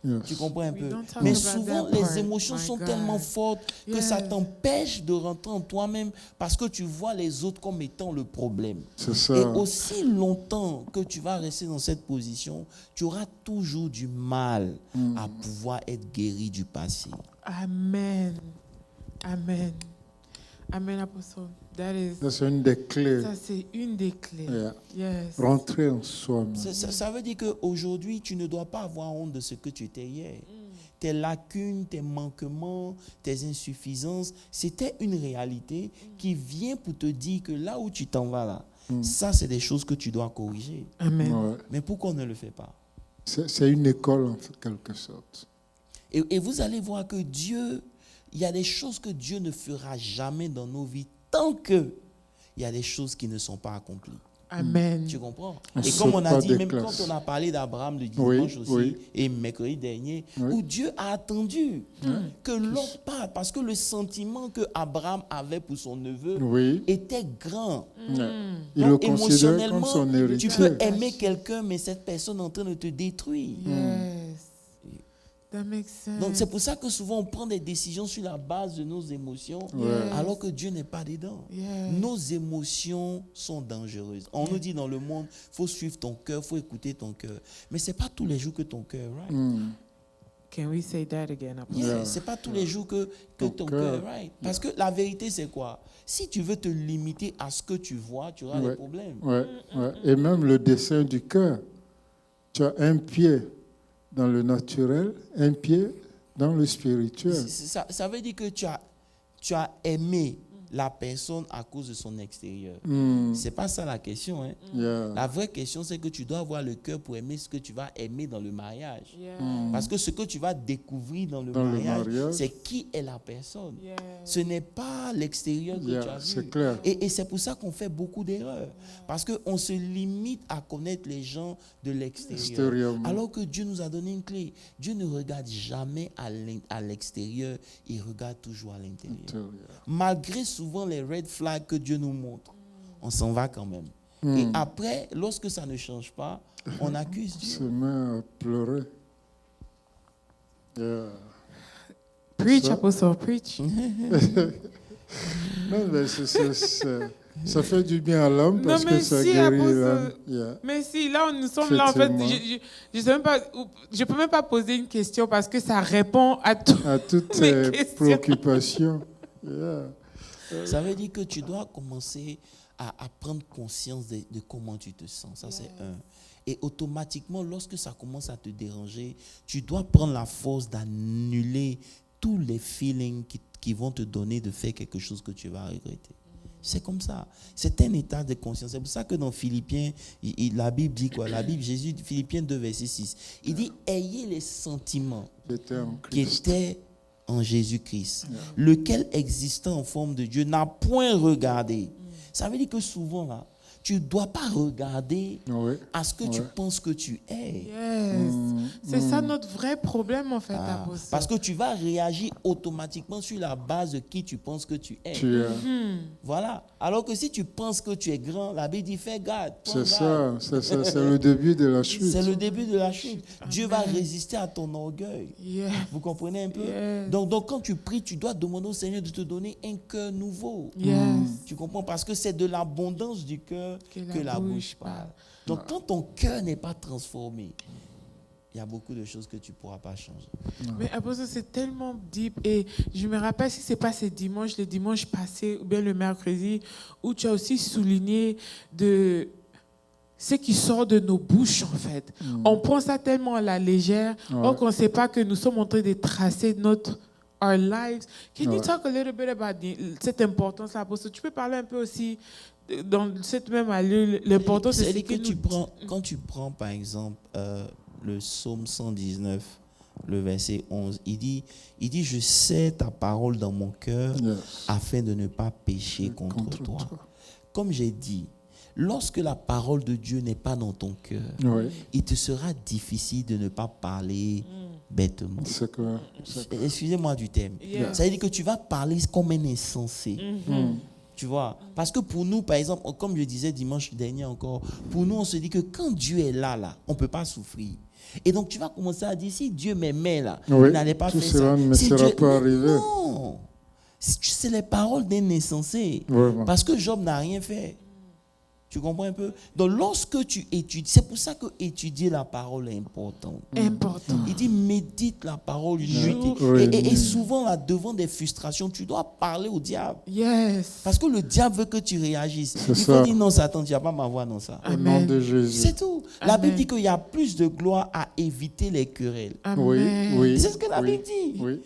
Yes. Tu comprends un We peu? don't talk Mais about souvent, that les part. émotions My sont God. tellement fortes que ça Yes. t'empêche de rentrer en toi-même parce que tu vois les autres comme étant le problème. C'est Et ça. aussi longtemps que tu vas rester dans cette position, tu auras toujours du mal à pouvoir être guéri du passé. Amen. Amen. Amen, Apostle. Ça, c'est une des clés. Ça, c'est une des clés. Yeah. Yes. Rentrer en soi-même. Ça veut dire qu'aujourd'hui, tu ne dois pas avoir honte de ce que tu étais hier. Tes lacunes, tes manquements, tes insuffisances, c'était une réalité qui vient pour te dire que là où tu t'en vas là, ça, c'est des choses que tu dois corriger. Amen. Ouais. Mais pourquoi on ne le fait pas? C'est une école en quelque sorte. Et vous allez voir que Dieu, il y a des choses que Dieu ne fera jamais dans nos vies tant que il y a des choses qui ne sont pas accomplies. Amen. Tu comprends? On Et saute comme on a pas dit, des même classes. quand on a parlé d'Abraham le Oui, dimanche aussi, oui. et mercredi dernier, Oui. où Dieu a attendu que l'autre parte, parce que le sentiment que Abraham avait pour son neveu Oui. était grand. Yeah. Il Donc, le considère comme son tu héritier. peux aimer quelqu'un, mais cette personne est en train de te détruire. Yes. That makes sense. Donc c'est pour ça que souvent on prend des décisions sur la base de nos émotions, Yes. alors que Dieu n'est pas dedans. Yes. Nos émotions sont dangereuses. On nous dit dans le monde, il faut suivre ton cœur, il faut écouter ton cœur. Mais ce n'est pas tous les jours que ton cœur est right. Mm. Can we say that again, Apostle? Yeah, Yeah. ce n'est pas tous les jours que Ton ton cœur. cœur est right. Parce que la vérité, c'est quoi? Si tu veux te limiter à ce que tu vois, tu auras Ouais. des problèmes. Ouais, ouais. Et même le dessin du cœur. Tu as un pied dans le naturel, un pied dans le spirituel. Ça veut dire que tu as aimé la personne à cause de son extérieur. Mm. C'est pas ça la question. Hein. Yeah. La vraie question, c'est que tu dois avoir le cœur pour aimer ce que tu vas aimer dans le mariage. Yes. Parce que ce que tu vas découvrir dans le Dans le mariage, mariage. c'est qui est la personne. Yes. Ce n'est pas l'extérieur que Yeah, tu as vu. c'est clair. Et c'est pour ça qu'on fait beaucoup d'erreurs. Parce qu'on se limite à connaître les gens de l'extérieur. Extérieurement. Alors que Dieu nous a donné une clé. Dieu ne regarde jamais à l'extérieur, il regarde toujours à l'intérieur. Intérieur. Malgré souvent les red flags que Dieu nous montre, on s'en va quand même. Et après, lorsque ça ne change pas, on accuse Se Dieu. met à pleurer. Yeah. Preach, Ça- Apostle, preach. Non, mais ça fait du bien à l'homme parce Non, mais que ça si, guérit Apostle- l'homme. Yeah. Mais si, là, nous sommes là, en fait, Effectivement. je sais même pas, je peux même pas poser une question parce que ça répond à tout. À toutes Mes tes questions. préoccupations. Yeah. Ça veut dire que tu dois commencer à prendre conscience de comment tu te sens. Ça, c'est un. Et automatiquement, lorsque ça commence à te déranger, tu dois prendre la force d'annuler tous les feelings qui vont te donner de faire quelque chose que tu vas regretter. C'est comme ça. C'est un état de conscience. C'est pour ça que dans Philippiens, la Bible dit quoi? La Bible, Jésus, Philippiens 2, verset 6, il dit « Ayez les sentiments J'étais en qui Christ. étaient en Jésus-Christ, lequel existant en forme de Dieu n'a point regardé. » Ça veut dire que souvent, là, tu ne dois pas regarder Oui. à ce que tu Ouais. penses que tu es. Yes. C'est ça notre vrai problème, en fait, Ah, Apostle. parce que tu vas réagir automatiquement sur la base de qui tu penses que tu es. Tu es. Voilà. Alors que si tu penses que tu es grand, la Bible dit fais garde. prends C'est garde. ça, c'est le début de la chute. C'est le début de la chute. Dieu va résister à ton orgueil. Yeah. Vous comprenez un peu? Yes. Donc, quand tu pries, tu dois demander au Seigneur de te donner un cœur nouveau. Yes. Tu comprends? Parce que c'est de l'abondance du cœur que la bouche parle. Donc, quand ton cœur n'est pas transformé, il y a beaucoup de choses que tu ne pourras pas changer. Mais Apostle, c'est tellement deep. Et je me rappelle si ce n'est pas le dimanche passé, ou bien le mercredi, où tu as aussi souligné de ce qui sort de nos bouches, en fait. On prend ça tellement à la légère, or qu'on ne sait pas que nous sommes en train de tracer notre our lives. Can you Ouais. talk a little bit about cette importance-là? Parce que tu peux parler un peu aussi dans cette même allure, l'importance de ce C'est-à-dire que nous... quand tu prends par exemple le psaume 119, le verset 11, il dit je sais ta parole dans mon cœur Yes. afin de ne pas pécher contre toi. Comme j'ai dit, lorsque la parole de Dieu n'est pas dans ton cœur, Oui, il te sera difficile de ne pas parler bêtement. c'est que. Excusez-moi du terme. Yeah. Ça veut dire que tu vas parler comme un insensé. Tu vois, parce que pour nous, par exemple, comme je disais dimanche dernier encore, pour nous, on se dit que quand Dieu est là, on ne peut pas souffrir. Et donc, tu vas commencer à dire, si Dieu m'aimait là, Oui, il n'allait pas tout faire cela ça. ne me Si sera Dieu... pas arrivé. Non, c'est les paroles d'un insensé. Vraiment. Parce que Job n'a rien fait. Tu comprends un peu? Donc, lorsque tu étudies, c'est pour ça que étudier la parole est important. Important. Il dit médite la parole nuit Oui. et souvent là devant des frustrations tu dois parler au diable Yes. parce que le diable veut que tu réagisses. C'est Il faut ça. dire non Satan, tu vas pas m'avoir dans ça. Au nom Amen. de Jésus. C'est tout. La Amen. Bible dit qu'il y a plus de gloire à éviter les querelles. Oui, Amen. oui. C'est ce que la oui, Bible dit. Oui.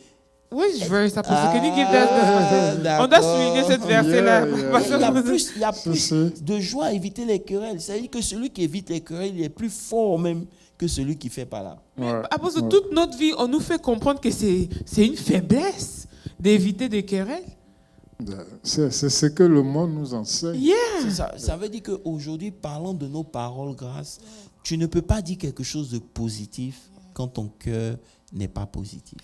Which verse, Apostle? Can you give that? D'accord. On doit souligner cette verset-là. Yeah, yeah. Parce Il y a que- plus, il y a C'est plus ça. de joie à éviter les querelles. C'est-à-dire que celui qui évite les querelles, il est plus fort même que celui qui fait pas là. Ouais, Apostle, ouais. toute notre vie, on nous fait comprendre que c'est une faiblesse d'éviter des querelles. C'est ce que le monde nous enseigne. Yeah. C'est ça. Ça veut dire qu'aujourd'hui, parlant de nos paroles grâce, tu ne peux pas dire quelque chose de positif quand ton cœur n'est pas positif.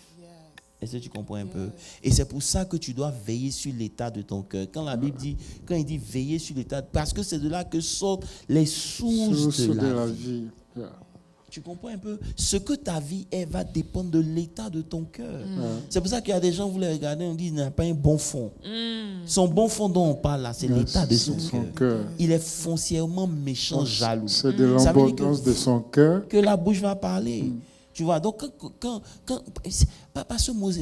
Est-ce que tu comprends un peu? Et c'est pour ça que tu dois veiller sur l'état de ton cœur. Quand la Bible dit, quand il dit veiller sur l'état, parce que c'est de là que sortent les sources Source de de la la vie. vie. Yeah. Tu comprends un peu? Ce que ta vie est va dépendre de l'état de ton cœur. Ouais. C'est pour ça qu'il y a des gens, vous les regardez, on dit, il n'a pas un bon fond. Son bon fond dont on parle là, c'est l'état de son C'est son cœur. cœur. Il est foncièrement méchant, jaloux. C'est de Ça veut dire l'abondance que- de son cœur. Que la bouche va parler. Tu vois, donc Pasteur Moses,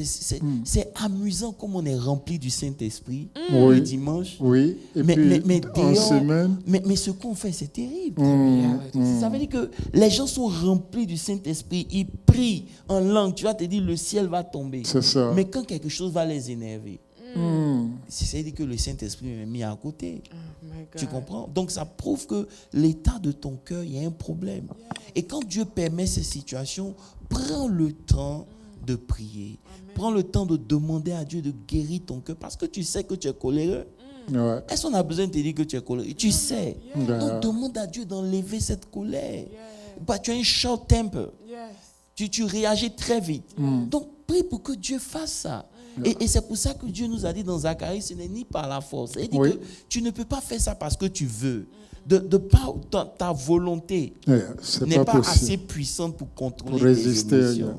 c'est amusant comme on est rempli du Saint-Esprit le Oui. dimanche. Oui. Et Mais puis, en dehors, semaine. mais ce qu'on fait, c'est terrible. Reality. Ça veut dire que les gens sont remplis du Saint-Esprit, ils prient en langue, tu vas te dire le ciel va tomber. C'est ça. Mais quand quelque chose va les énerver, Mm. c'est-à-dire que le Saint-Esprit est mis à côté. Oh my God. Tu comprends? Donc ça prouve que l'état de ton cœur, il y a un problème. Et quand Dieu permet ces situations, prends le temps de prier. Prends le temps de demander à Dieu de guérir ton cœur parce que tu sais que tu es coléreux. Ouais. Est-ce qu'on a besoin de te dire que tu es coléreux? Tu sais. Yeah. Donc demande à Dieu d'enlever cette colère. Bah, tu as un short temper. Yes. Tu réagis très vite. Donc prie pour que Dieu fasse ça. Et c'est pour ça que Dieu nous a dit dans Zacharie, ce n'est ni par la force. Il dit Oui. que tu ne peux pas faire ça parce que tu veux. De par ta volonté Yeah. C'est n'est pas pas assez possible. puissante pour contrôler Pour tes résister. émotions. Yeah.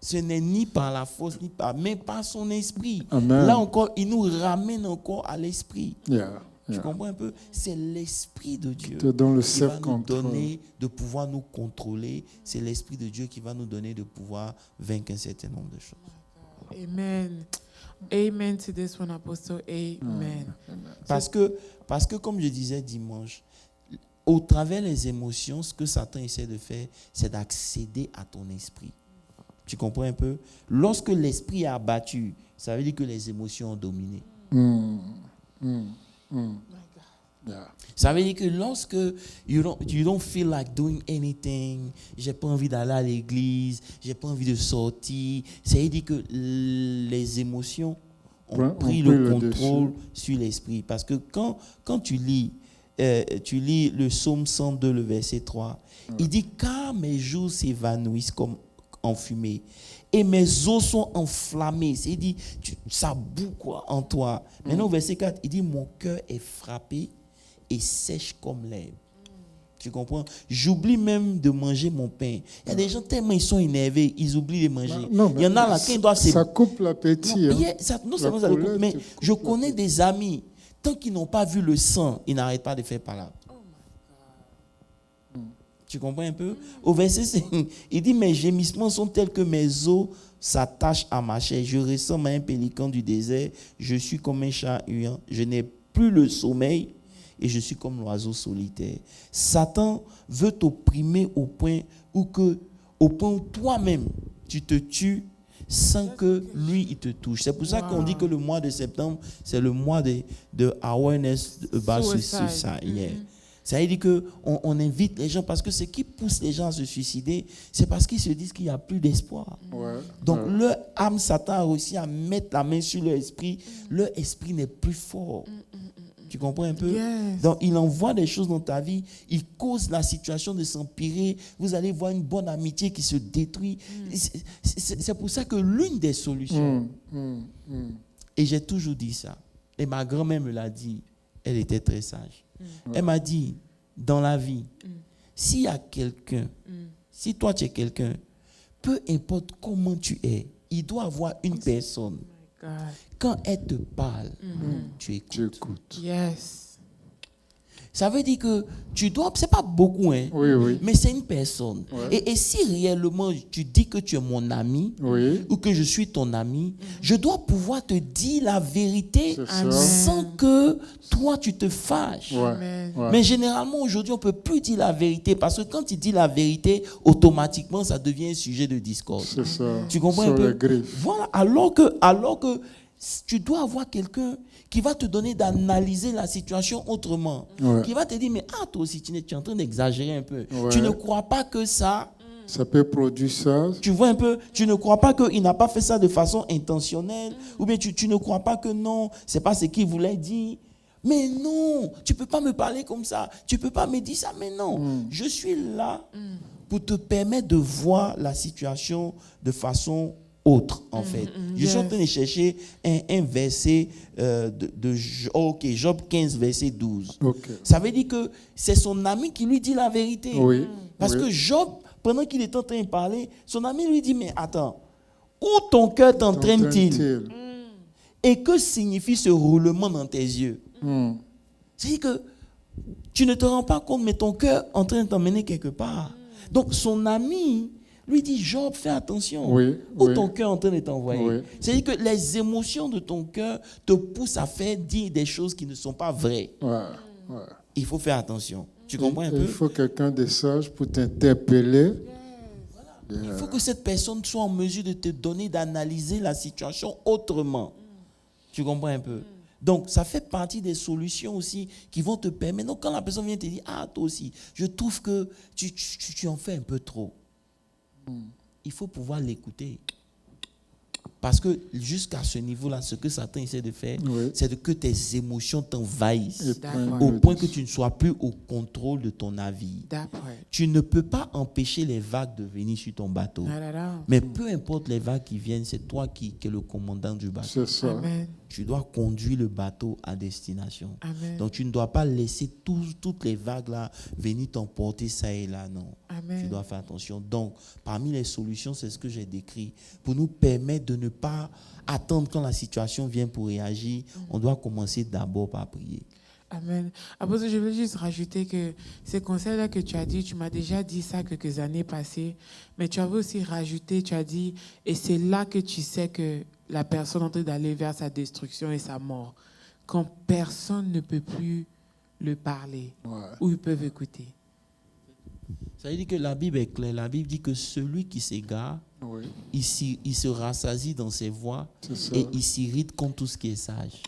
Ce n'est ni par la force, mais par son esprit. Amen. Là encore, il nous ramène encore à l'esprit. Yeah. Tu Yeah. comprends un peu? C'est l'esprit de Dieu Te donne le qui va nous self-control. donner de pouvoir nous contrôler. C'est l'esprit de Dieu qui va nous donner de pouvoir vaincre un certain nombre de choses. Amen. Amen to this one, Apostle. Amen. Parce que comme je disais dimanche, au travers des émotions, ce que Satan essaie de faire, c'est d'accéder à ton esprit. Tu comprends un peu? Lorsque l'esprit est abattu, ça veut dire que les émotions ont dominé. Mm. Mm. Mm. Yeah. Ça veut dire que lorsque you don't feel like doing anything, j'ai pas envie d'aller à l'église, j'ai pas envie de sortir, ça veut dire que les émotions ont pris le contrôle sur l'esprit. Parce que quand tu lis le psaume 102, le verset 3, il dit « Car mes jours s'évanouissent comme en fumée et mes os sont enflammés. » Il dit ça bout quoi en toi. Maintenant au verset 4, il dit « Mon cœur est frappé et sèche comme l'herbe. » Tu comprends? J'oublie même de manger mon pain. Il y a des gens tellement ils sont énervés, ils oublient de manger. Non, Il y en a là quand ils doivent se... Ça coupe l'appétit. Non, hein. yeah, non seulement ça le coupe, mais je connais des amis, tant qu'ils n'ont pas vu le sang, ils n'arrêtent pas de faire palabre. Tu comprends un peu? Au verset 5, il dit « Mes gémissements sont tels que mes os s'attachent à ma chair. Je ressemble à un pélican du désert. Je suis comme un chat huant. Je n'ai plus le sommeil et je suis comme l'oiseau solitaire. » Satan veut t'opprimer au point où toi-même, tu te tues sans que lui, il te touche. C'est pour ça qu'on dit que le mois de septembre, c'est le mois de awareness about suicide. Yeah. Ça veut dire qu'on invite les gens, parce que ce qui pousse les gens à se suicider, c'est parce qu'ils se disent qu'il n'y a plus d'espoir. Donc leur âme, Satan a réussi à mettre la main sur leur esprit n'est plus fort. Tu comprends un peu? Yes. Donc, il envoie des choses dans ta vie, il cause la situation de s'empirer. Vous allez voir une bonne amitié qui se détruit. C'est pour ça que l'une des solutions, et j'ai toujours dit ça, et ma grand-mère me l'a dit, elle était très sage. Elle m'a dit, dans la vie, s'il y a quelqu'un, si toi tu es quelqu'un, peu importe comment tu es, il doit avoir une personne. God. Quand elle te parle, tu écoutes. Yes. Ça veut dire que tu dois, c'est pas beaucoup, hein, mais c'est une personne. Et si réellement tu dis que tu es mon ami, ou que je suis ton ami, je dois pouvoir te dire la vérité sans que toi tu te fâches. Mais généralement aujourd'hui on peut plus dire la vérité, parce que quand tu dis la vérité, automatiquement ça devient un sujet de discorde. C'est ça. Tu comprends un peu? Voilà, alors que tu dois avoir quelqu'un qui va te donner d'analyser la situation autrement. Qui va te dire, mais toi aussi, tu es en train d'exagérer un peu. Tu ne crois pas que ça peut produire ça. Tu vois un peu, tu ne crois pas qu'il n'a pas fait ça de façon intentionnelle, ou bien tu ne crois pas que non, c'est pas ce qu'il voulait dire. Mais non, tu peux pas me parler comme ça, tu peux pas me dire ça, mais non. Je suis là pour te permettre de voir la situation de façon autre, en fait. Je suis en train de chercher un verset de Job 15, verset 12. Ça veut dire que c'est son ami qui lui dit la vérité. Parce que Job, pendant qu'il est en train de parler, son ami lui dit, mais attends, où ton cœur t'entraîne-t-il? Et que signifie ce roulement dans tes yeux? C'est-à-dire que tu ne te rends pas compte, mais ton cœur est en train de t'emmener quelque part. Donc son ami lui dit, Job, fais attention. Où ton cœur est en train de t'envoyer. C'est-à-dire que les émotions de ton cœur te poussent à faire dire des choses qui ne sont pas vraies. Il faut faire attention. Tu comprends un peu? Il faut quelqu'un de sage pour t'interpeller. Il faut que cette personne soit en mesure de te donner, d'analyser la situation autrement. Tu comprends un peu? Donc, ça fait partie des solutions aussi qui vont te permettre. Donc, quand la personne vient te dire, toi aussi, je trouve que tu en fais un peu trop. Il faut pouvoir l'écouter. Parce que jusqu'à ce niveau-là, ce que Satan essaie de faire, c'est que tes émotions t'envahissent au point que tu ne sois plus au contrôle de ton avis. Tu ne peux pas empêcher les vagues de venir sur ton bateau. Mais peu importe les vagues qui viennent, c'est toi qui es le commandant du bateau. C'est ça. Amen. Tu dois conduire le bateau à destination. Amen. Donc tu ne dois pas laisser toutes les vagues là venir t'emporter ça et là, non. Amen. Tu dois faire attention. Donc, parmi les solutions, c'est ce que j'ai décrit. Pour nous permettre de ne pas attendre quand la situation vient pour réagir, on doit commencer d'abord par prier. Amen. Après, je veux juste rajouter que ces conseils-là que tu as dit, tu m'as déjà dit ça quelques années passées, mais tu avais aussi rajouté, tu as dit, et c'est là que tu sais que la personne est en train d'aller vers sa destruction et sa mort, quand personne ne peut plus le parler ou ils peuvent écouter. Ça veut dire que la Bible est claire. La Bible dit que celui qui s'égare, il se rassasie dans ses voies et il s'irrite contre tout ce qui est sage.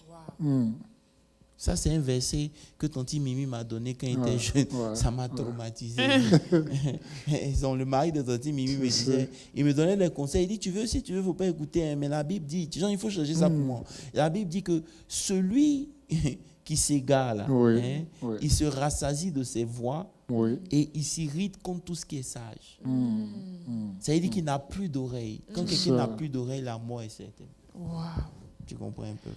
Ça, c'est un verset que Tanti Mimi m'a donné quand il était jeune. Ça m'a traumatisé. Le mari de Tanti Mimi me disait, il me donnait des conseils. Il dit, tu veux, si tu veux, il ne faut pas écouter. Mais la Bible dit, il faut changer ça pour moi. La Bible dit que celui qui s'égare, là, il se rassasie de ses voies et il s'irrite contre tout ce qui est sage. Ça veut dire qu'il n'a plus d'oreille. Quand quelqu'un n'a plus d'oreille, la mort est certaine. Tu comprends un peu?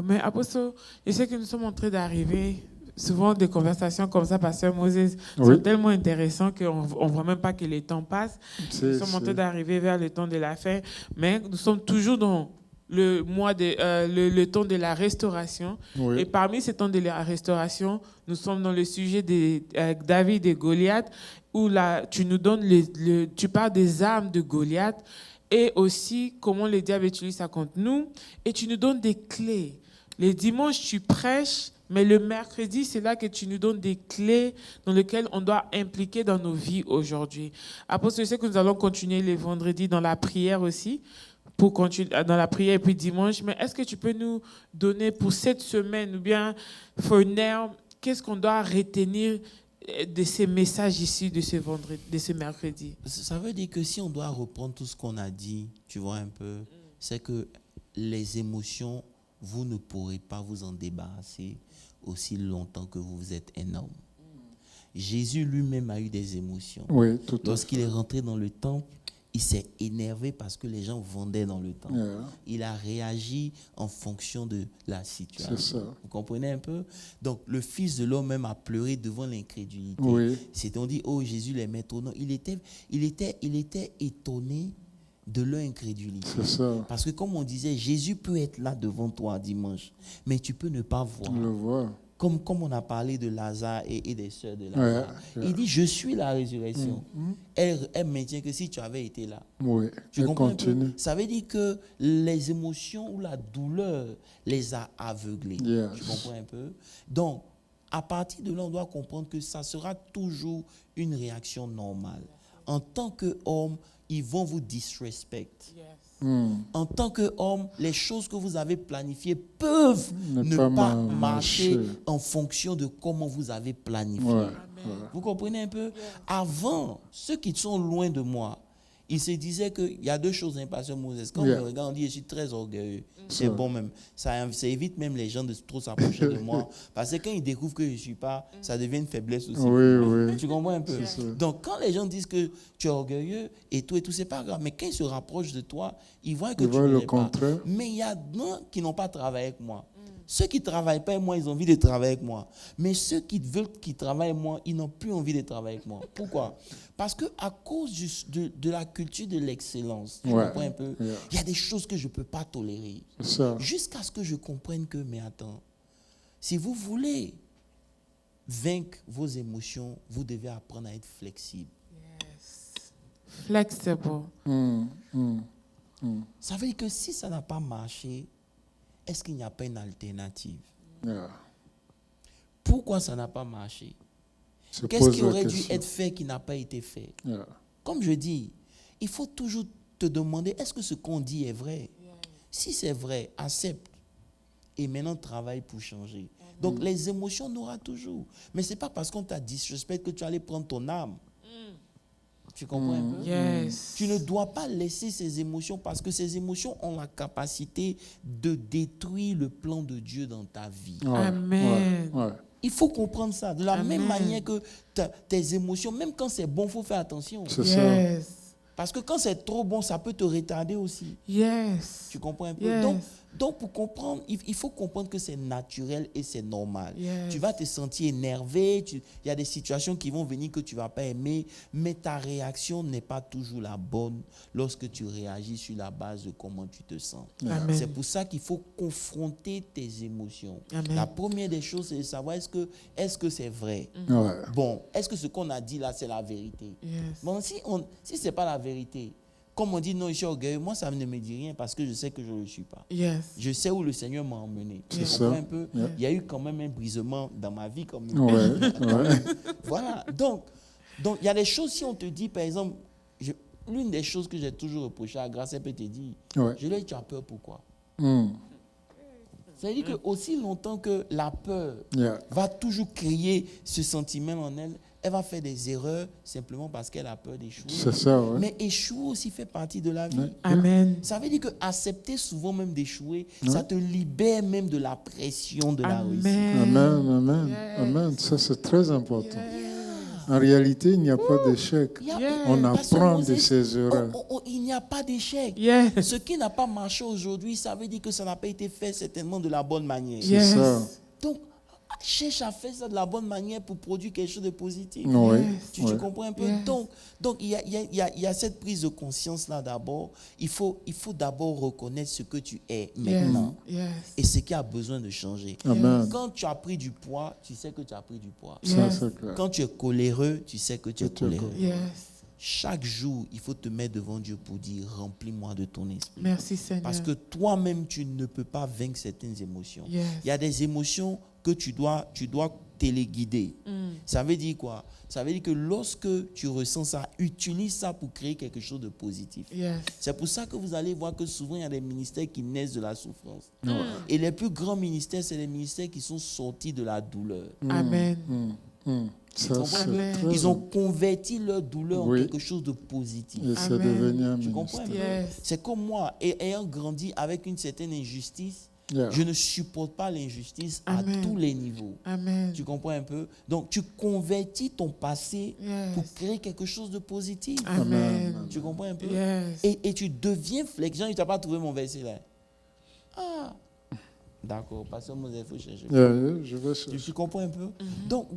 Mais Apostle, je sais que nous sommes en train d'arriver, souvent des conversations comme ça, Pasteur Moses, sont tellement intéressantes qu'on ne voit même pas que le temps passe. Nous sommes en train d'arriver vers le temps de la fin, mais nous sommes toujours dans le temps de la restauration. Et parmi ces temps de la restauration, nous sommes dans le sujet de David et Goliath, où là, tu nous donnes tu parles des armes de Goliath, et aussi comment le diable utilise ça contre nous. Et tu nous donnes des clés. Les dimanches, tu prêches, mais le mercredi, c'est là que tu nous donnes des clés dans lesquelles on doit impliquer dans nos vies aujourd'hui. Après, je sais que nous allons continuer les vendredis dans la prière aussi, pour continuer dans la prière et puis dimanche. Mais est-ce que tu peux nous donner pour cette semaine ou bien for now, qu'est-ce qu'on doit retenir de ces messages ici de ce vendredi, de ce mercredi? Ça veut dire que si on doit reprendre tout ce qu'on a dit, tu vois un peu, c'est que les émotions, vous ne pourrez pas vous en débarrasser aussi longtemps que vous êtes un homme. Jésus lui-même a eu des émotions. Oui, tout à fait. Lorsqu'il est rentré dans le temple, il s'est énervé parce que les gens vendaient dans le temple. Yeah. Il a réagi en fonction de la situation. C'est ça. Vous comprenez un peu? Donc, le Fils de l'homme même a pleuré devant l'incrédulité. Oui. C'est-on dit, oh, Jésus les met trop. Non, il était étonné de leur incrédulité. C'est ça. Parce que comme on disait, Jésus peut être là devant toi dimanche, mais tu peux ne pas voir. Le voir. Comme on a parlé de Lazare et des sœurs de Lazare. Ouais. Il dit, je suis la résurrection. Elle maintient que si tu avais été là. Oui. Tu Et comprends un peu? continue. Ça veut dire que les émotions ou la douleur les a aveuglés. Yes. Tu comprends un peu? Donc, à partir de là, on doit comprendre que ça sera toujours une réaction normale. En tant qu'homme, ils vont vous disrespect. En tant qu'homme, les choses que vous avez planifiées peuvent ne pas marcher en fonction de comment vous avez planifié. Ouais. Vous comprenez un peu? Avant, ceux qui sont loin de moi, ils se disaient qu'il y a deux choses, hein, Pasteur Moses. Quand on me regarde, on dit, je suis très orgueilleux. C'est bon même. Ça évite même les gens de trop s'approcher de moi. Parce que quand ils découvrent que je ne suis pas, ça devient une faiblesse aussi. Oui. Tu comprends un peu? C'est ça. Donc, quand les gens disent que tu es orgueilleux et tout, c'est pas grave. Mais quand ils se rapprochent de toi, ils voient que tu ne le l'es pas. contraire. Mais il y a d'autres qui n'ont pas travaillé avec moi. Ceux qui ne travaillent pas avec moi, ils ont envie de travailler avec moi. Mais ceux qui veulent qu'ils travaillent avec moi, ils n'ont plus envie de travailler avec moi. Pourquoi? Parce qu'à cause de la culture de l'excellence, tu comprends un peu? Il y a des choses que je ne peux pas tolérer. C'est ça. Jusqu'à ce que je comprenne que, mais attends, si vous voulez vaincre vos émotions, vous devez apprendre à être flexible. Flexible. Ça veut dire que si ça n'a pas marché, est-ce qu'il n'y a pas une alternative? Yeah. Pourquoi ça n'a pas marché? Se Qu'est-ce pose qui la aurait dû question. être fait qui n'a pas été fait? Yeah. Comme je dis, il faut toujours te demander, est-ce que ce qu'on dit est vrai? Si c'est vrai, accepte. Et maintenant, travaille pour changer. Donc, les émotions, on aura toujours. Mais ce n'est pas parce qu'on t'a disrespect que tu allais prendre ton âme. Tu comprends un peu? Yes. Tu ne dois pas laisser ces émotions parce que ces émotions ont la capacité de détruire le plan de Dieu dans ta vie. Ouais. Amen. Ouais. Il faut comprendre ça. De la Amen. même manière que tes émotions, même quand c'est bon, il faut faire attention. C'est ça. Yes. Parce que quand c'est trop bon, ça peut te retarder aussi. Yes. Tu comprends un peu? Yes. Donc, pour comprendre, il faut comprendre que c'est naturel et c'est normal. Yes. Tu vas te sentir énervé, il y a des situations qui vont venir que tu ne vas pas aimer, mais ta réaction n'est pas toujours la bonne lorsque tu réagis sur la base de comment tu te sens. Amen. C'est pour ça qu'il faut confronter tes émotions. Amen. La première des choses, c'est de savoir est-ce que c'est vrai? Ouais. Bon, est-ce que ce qu'on a dit là, c'est la vérité? Yes. Bon, si ce n'est pas la vérité, comme on dit non, je suis orgueilleux, moi ça ne me dit rien parce que je sais que je ne le suis pas. Yes. Je sais où le Seigneur m'a emmené. Tu C'est comprends ça. un peu? Yeah. Il y a eu quand même un brisement dans ma vie. Comme Ouais. Voilà. Donc, il y a des choses, si on te dit, par exemple, l'une des choses que j'ai toujours reproché à Grâce, elle peut te dire, Ouais. je lui ai dit, tu as peur pourquoi? Mm. Ça veut dire que aussi longtemps que la peur Yeah. va toujours créer ce sentiment en elle, elle va faire des erreurs simplement parce qu'elle a peur d'échouer. C'est ça, ouais. Mais échouer aussi fait partie de la vie. Ouais. Amen. Ça veut dire que accepter souvent même d'échouer, ça te libère même de la pression de la réussite. Amen, amen, Yes. amen. Ça, c'est très important. En réalité, il n'y a pas d'échec. Il y a- Yes. On Pasteur apprend de Moses, ses erreurs. il n'y a pas d'échec. Yes. Ce qui n'a pas marché aujourd'hui, ça veut dire que ça n'a pas été fait certainement de la bonne manière. Yes. ça. Donc, cherche à faire ça de la bonne manière pour produire quelque chose de positif. Oui. Tu Ouais. comprends un peu? Yes. Donc il y a cette prise de conscience-là d'abord. Il faut d'abord reconnaître ce que tu es maintenant Yes. et ce qui a besoin de changer. Amen. Quand tu as pris du poids, tu sais que tu as pris du poids. Ça, Yes. c'est clair. Quand tu es coléreux, tu sais que tu es Que tu es coléreux. Yes. Chaque jour, il faut te mettre devant Dieu pour dire « Remplis-moi de ton esprit ». Merci Seigneur. Parce que toi-même, tu ne peux pas vaincre certaines émotions. Yes. Il y a des émotions que tu dois téléguidé. Ça veut dire quoi? Ça veut dire que lorsque tu ressens ça, utilise ça pour créer quelque chose de positif. Yes. C'est pour ça que vous allez voir que souvent, il y a des ministères qui naissent de la souffrance. Ouais. Et les plus grands ministères, c'est les ministères qui sont sortis de la douleur. Amen. Ça, comprends? c'est Amen. très Ils ont converti leur douleur Oui. en quelque chose de positif. Et c'est Amen. devenu un Tu comprends un ministère. peu? Yes. C'est comme moi, ayant grandi avec une certaine injustice, Yeah. je ne supporte pas l'injustice à Amen. tous les niveaux. Amen. Tu comprends un peu? Donc, tu convertis ton passé pour Yes. créer quelque chose de positif. Amen. Tu comprends un peu? Yes. Et tu deviens flexible. Tu n'as pas trouvé mon verset là. Ah, d'accord. Pasteur Moses, il faut chercher. Yeah, je vais Tu comprends un peu? Donc,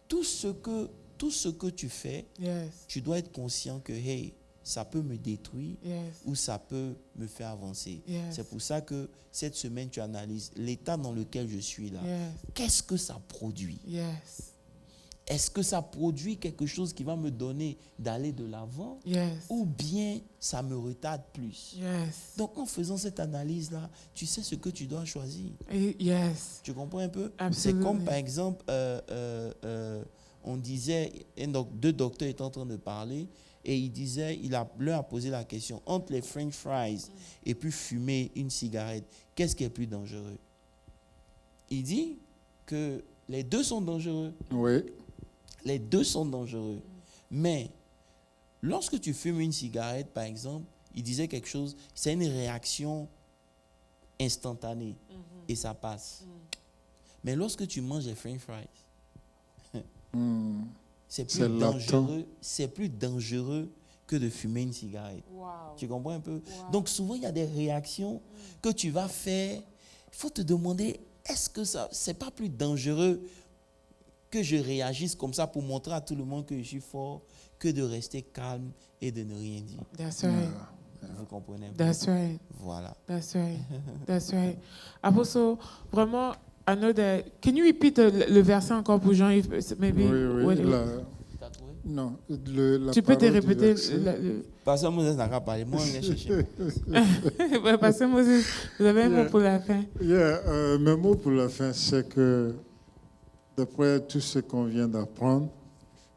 tout ce que tu fais, Yes. tu dois être conscient que, hey, ça peut me détruire Yes. ou ça peut me faire avancer. Yes. C'est pour ça que cette semaine, tu analyses l'état dans lequel je suis là. Yes. Qu'est-ce que ça produit? Yes. Est-ce que ça produit quelque chose qui va me donner d'aller de l'avant Yes. ou bien ça me retarde plus? Yes. Donc, en faisant cette analyse-là, tu sais ce que tu dois choisir. Yes. Tu comprends un peu? Absolument. C'est comme, par exemple, on disait, deux docteurs étaient en train de parler et il disait, l'un a posé la question, entre les French fries et puis fumer une cigarette, qu'est-ce qui est plus dangereux? Il dit que les deux sont dangereux. Oui. Les deux sont dangereux. Mais lorsque tu fumes une cigarette, par exemple, il disait quelque chose, c'est une réaction instantanée et ça passe. Mais lorsque tu manges les French fries, c'est plus C'est dangereux, c'est plus dangereux que de fumer une cigarette. Wow. Tu comprends un peu? Wow. Donc souvent il y a des réactions que tu vas faire. Il faut te demander, est-ce que ça, c'est pas plus dangereux que je réagisse comme ça pour montrer à tout le monde que je suis fort que de rester calme et de ne rien dire. That's right. Vous comprenez? That's right. Voilà. That's right. That's right. Apostle, vraiment, I know that. Can you repeat le verset encore pour Jean-Yves? Maybe. Oui, what- la- T'as trouvé? non, la Tu peux te parole du répéter verset. Pasteur Moses n'a qu'à parler. Moi, on vient chercher. Ouais, parce que Moses, vous avez un mot Yeah. pour la fin. Yeah, mes mots pour la fin, c'est que d'après tout ce qu'on vient d'apprendre,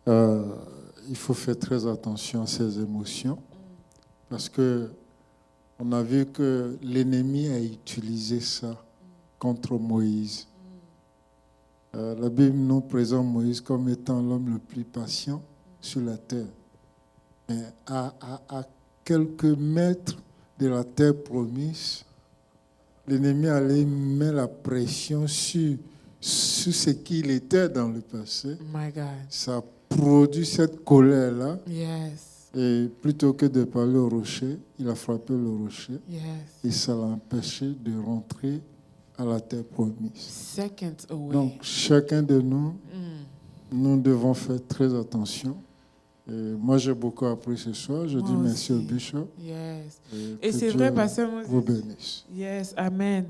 il faut faire très attention à ses émotions parce que on a vu que l'ennemi a utilisé ça contre Moïse. La Bible nous présente Moïse comme étant l'homme le plus patient sur la terre. Mais à quelques mètres de la terre promise, l'ennemi allait mettre la pression sur ce qu'il était dans le passé. My God. Ça produit cette colère-là. Yes. Et plutôt que de parler au rocher, il a frappé le rocher. Yes. Et ça l'a empêché de rentrer à la terre promise. Seconds away. Donc, chacun de nous, nous devons faire très attention. Et moi, j'ai beaucoup appris ce soir. Je dis Moi merci au aussi. bishop. Yes. Et Et que c'est Dieu vrai, Pasteur vous Moses. bénisse. Yes, Amen.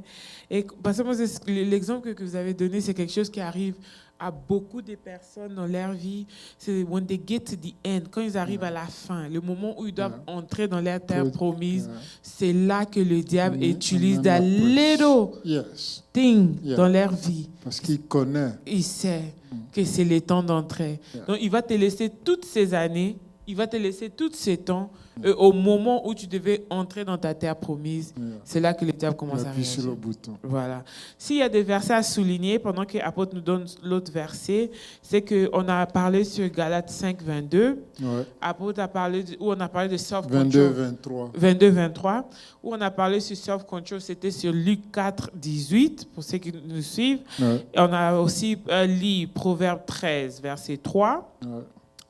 Et Pasteur Moses, l'exemple que vous avez donné, c'est quelque chose qui arrive à beaucoup de personnes dans leur vie. C'est when they get to the end, quand ils arrivent à la fin, le moment où ils doivent entrer dans leur terre promise, c'est là que le diable utilise Amen. that little Yes. thing Yeah. dans leur vie. Parce qu'il connaît. Il sait que c'est le temps d'entrer. Yeah. Donc, il va te laisser toutes ces années, il va te laisser tous ces temps, au moment où tu devais entrer dans ta terre promise. Yeah. C'est là que le diable Il commence à appuie sur réagir. le bouton. Voilà. S'il y a des versets à souligner, pendant que l'apôtre nous donne l'autre verset, c'est qu'on a parlé sur Galates 5, 22. Ouais. Apôtre a parlé où on a parlé de 22, self-control. 23. 22, 23. Où on a parlé sur self-control, c'était sur Luc 4, 18, pour ceux qui nous suivent. Ouais. Et on a aussi lu Proverbe 13, verset 3. Ouais.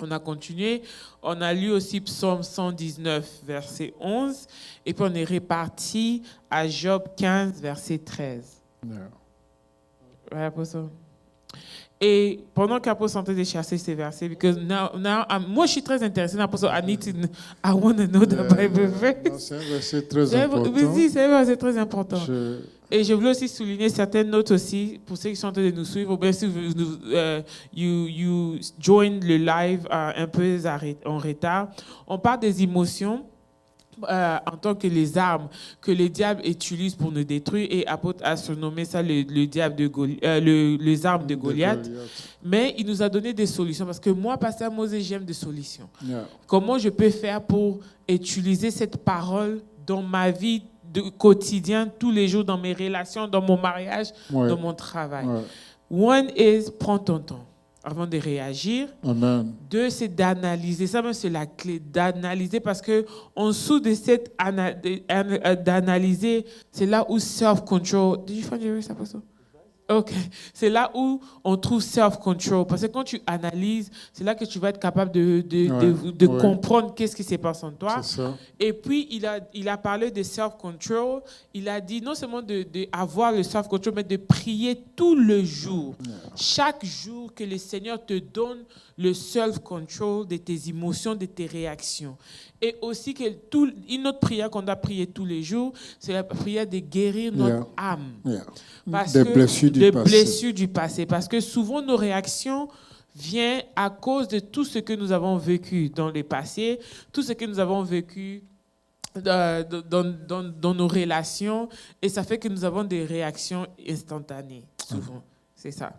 On a continué. On a lu aussi Psaume 119, verset 11. Et puis on est réparti à Job 15, verset 13. Yeah. Ouais, Apostle. Et pendant qu'Apostle est en train de chercher ces versets, because moi je suis très intéressée dans Apostle. I want to know the Bible verse. Non, c'est un verset très C'est important. un verset très important. Je- Et je voulais aussi souligner certaines notes aussi pour ceux qui sont en train de nous suivre. Ou bien si you join le live un peu en retard. On parle des émotions en tant que les armes que le diable utilise pour nous détruire, et apôtre a surnommé ça le diable de les armes de Goliath. Mais il nous a donné des solutions, parce que moi, pasteur Moses, j'aime des solutions. Yeah. Comment je peux faire pour utiliser cette parole dans ma vie quotidienne, tous les jours, dans mes relations, dans mon mariage, Ouais. dans mon travail. Ouais. One is, prends ton temps avant de réagir. Amen. Deux, c'est d'analyser. Ça même, c'est la clé, d'analyser, parce que en dessous de cette d'analyser, c'est là où self-control. Did you find your verse, Apostle? OK. C'est là où on trouve self-control. Parce que quand tu analyses, c'est là que tu vas être capable de Ouais. comprendre qu'est-ce qui se passe en toi. C'est ça. Et puis, il a parlé de self-control. Il a dit non seulement d'avoir le self-control, mais de prier tout le jour. Chaque jour que le Seigneur te donne le self-control de tes émotions, de tes réactions. Et aussi, une autre prière qu'on doit prier tous les jours, c'est la prière de guérir notre âme. Yeah. Parce Des que blessures du des passé. blessures du passé. Parce que souvent, nos réactions viennent à cause de tout ce que nous avons vécu dans le passé, tout ce que nous avons vécu dans nos relations. Et ça fait que nous avons des réactions instantanées, souvent. C'est ça.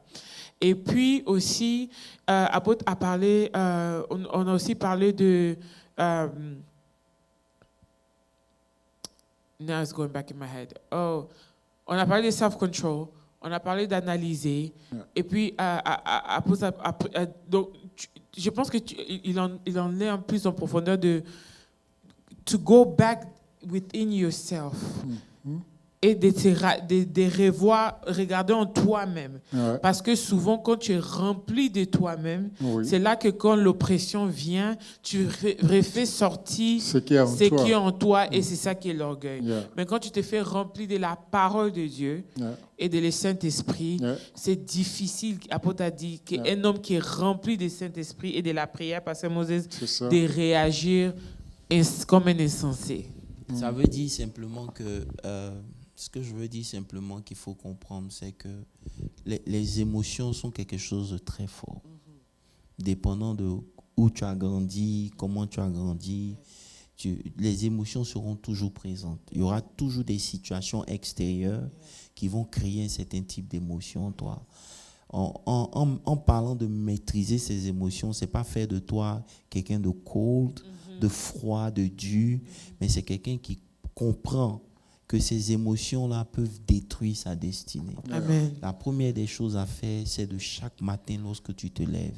Et puis aussi, Apôtre a parlé, on a aussi parlé de... now it's going back in my head. Oh, on a parlé de self-control, on a parlé d'analyser, et puis donc, je pense que il en est en plus en profondeur de to go back within yourself. Et de revoir, regarder en toi-même. Ouais. Parce que souvent, quand tu es rempli de toi-même, Oui. c'est là que quand l'oppression vient, tu refais sortir Ce qui est en ce toi. qui est en toi, et c'est ça qui est l'orgueil. Yeah. Mais quand tu te fais remplir de la parole de Dieu Yeah. et de le Saint-Esprit, Yeah. c'est difficile, Apôtre a dit, qu'un homme qui est rempli du Saint-Esprit et de la prière, parce que Moses, C'est ça. de réagir comme un insensé. Ça veut dire simplement que, ce que je veux dire simplement qu'il faut comprendre, c'est que les émotions sont quelque chose de très fort. Dépendant de où tu as grandi, comment tu as grandi, les émotions seront toujours présentes. Il y aura toujours des situations extérieures qui vont créer un certain type d'émotion en toi. En parlant de maîtriser ces émotions, c'est pas faire de toi quelqu'un de cold, de froid, de dur, mais c'est quelqu'un qui comprend que ces émotions-là peuvent détruire sa destinée. Amen. La première des choses à faire, c'est de chaque matin, lorsque tu te lèves,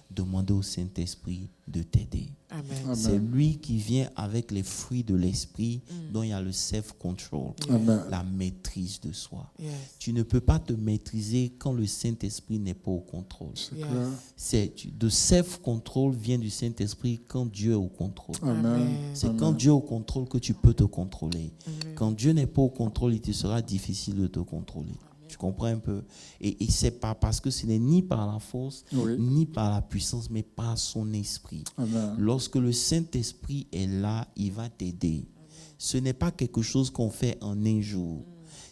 demander au Saint-Esprit de t'aider. Amen. Amen. C'est lui qui vient avec les fruits de l'esprit, dont il y a le self-control, Amen. la maîtrise de soi. Yes. Tu ne peux pas te maîtriser quand le Saint-Esprit n'est pas au contrôle. C'est Yes. clair. De self-control vient du Saint-Esprit quand Dieu est au contrôle. Amen. C'est Amen. quand Dieu est au contrôle que tu peux te contrôler. Amen. Quand Dieu n'est pas au contrôle, il te sera difficile de te contrôler. Tu comprends un peu? Et c'est pas parce que ce n'est ni par la force, Oui. ni par la puissance, mais par son esprit. Amen. Lorsque le Saint-Esprit est là, il va t'aider. Ce n'est pas quelque chose qu'on fait en un jour.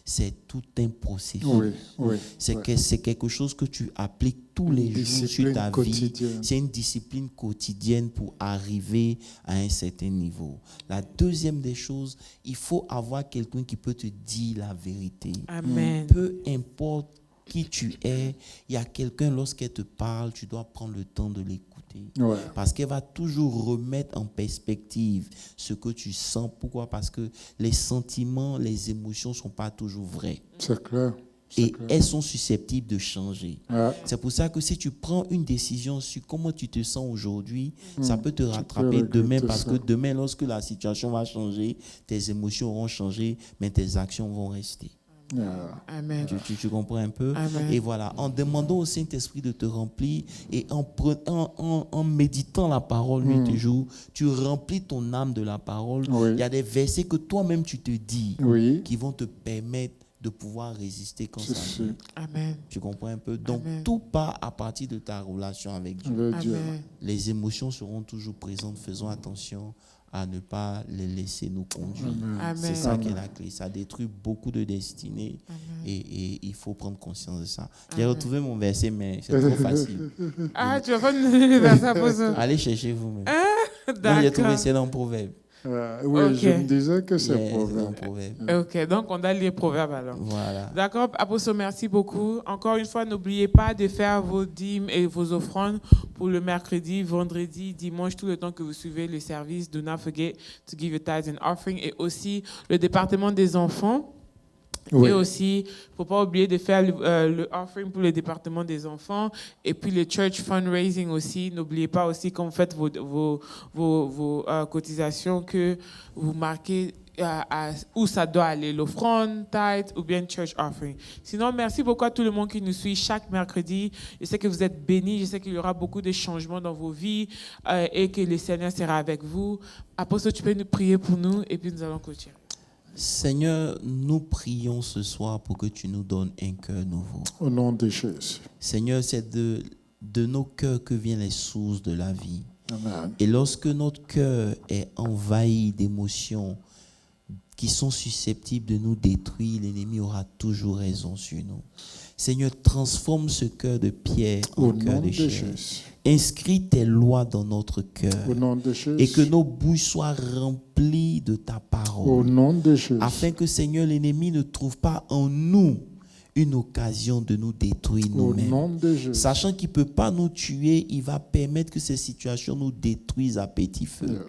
C'est tout un processus. Oui. Oui. C'est Oui. que c'est quelque chose que tu appliques tous les jours sur Discipline ta vie. quotidienne. C'est une discipline quotidienne pour arriver à un certain niveau. La deuxième des choses, il faut avoir quelqu'un qui peut te dire la vérité. Amen. Peu importe qui tu es, il y a quelqu'un, lorsqu'elle te parle, tu dois prendre le temps de l'écouter. Ouais. Parce qu'elle va toujours remettre en perspective ce que tu sens. Pourquoi? Parce que les sentiments, les émotions ne sont pas toujours vraies. C'est clair. C'est Et clair. elles sont susceptibles de changer. Ouais. C'est pour ça que si tu prends une décision sur comment tu te sens aujourd'hui, ça peut te peux rattraper demain, regretter parce ça. que demain, lorsque la situation va changer, tes émotions auront changé, mais tes actions vont rester. Yeah. Amen. Tu comprends un peu? Amen. Et voilà, en demandant au Saint-Esprit de te remplir et en méditant la parole nuit et jour, tu remplis ton âme de la parole. Oui. Il y a des versets que toi-même tu te dis Oui. qui vont te permettre de pouvoir résister quand C'est ça sûr. vient. Amen. Tu comprends un peu? Donc, Amen. tout part à partir de ta relation avec Dieu. Avec Dieu. Amen. Les émotions seront toujours présentes. Faisons attention à ne pas les laisser nous conduire. Amen. C'est ça qui est Amen. la clé. Ça détruit beaucoup de destinées Amen. et il faut prendre conscience de ça. J'ai Amen. retrouvé mon verset, mais c'est trop facile. Ah, tu vas pas nous donner les versets, Apostle? Allez chercher vous-même. Non, j'ai trouvé D'accord. c'est dans Proverbe. Oui, Ok. je me disais que c'est Yeah, c'est un Proverbe. proverbe. Ok, donc on a les proverbes alors. Voilà. D'accord, Apostle, merci beaucoup. Encore une fois, n'oubliez pas de faire vos dîmes et vos offrandes pour le mercredi, vendredi, dimanche, tout le temps que vous suivez le service. Do not forget to give your tithes and offering. Et aussi le département des enfants. Oui. Et aussi, il ne faut pas oublier de faire le offering pour le département des enfants. Et puis le church fundraising aussi. N'oubliez pas aussi quand vous faites vos cotisations que vous marquez où ça doit aller, l'offrande, tithe ou bien church offering. Sinon, merci beaucoup à tout le monde qui nous suit chaque mercredi. Je sais que vous êtes bénis. Je sais qu'il y aura beaucoup de changements dans vos vies et que le Seigneur sera avec vous. Apostle, tu peux nous prier pour nous et puis nous allons continuer. Seigneur, nous prions ce soir pour que tu nous donnes un cœur nouveau. Au nom de Jésus. Seigneur, c'est de nos cœurs que viennent les sources de la vie. Amen. Et lorsque notre cœur est envahi d'émotions qui sont susceptibles de nous détruire, l'ennemi aura toujours raison sur nous. Seigneur, transforme ce cœur de pierre en Au cœur nom de de chair. Jésus. Inscris tes lois dans notre cœur Au nom de Jésus. et que nos bouches soient remplies de ta Au parole. nom de Jésus. Afin que, Seigneur, l'ennemi ne trouve pas en nous une occasion de nous détruire Au nous-mêmes. nom de Jésus. Sachant qu'il ne peut pas nous tuer, il va permettre que ces situations nous détruisent à petit feu. Yeah.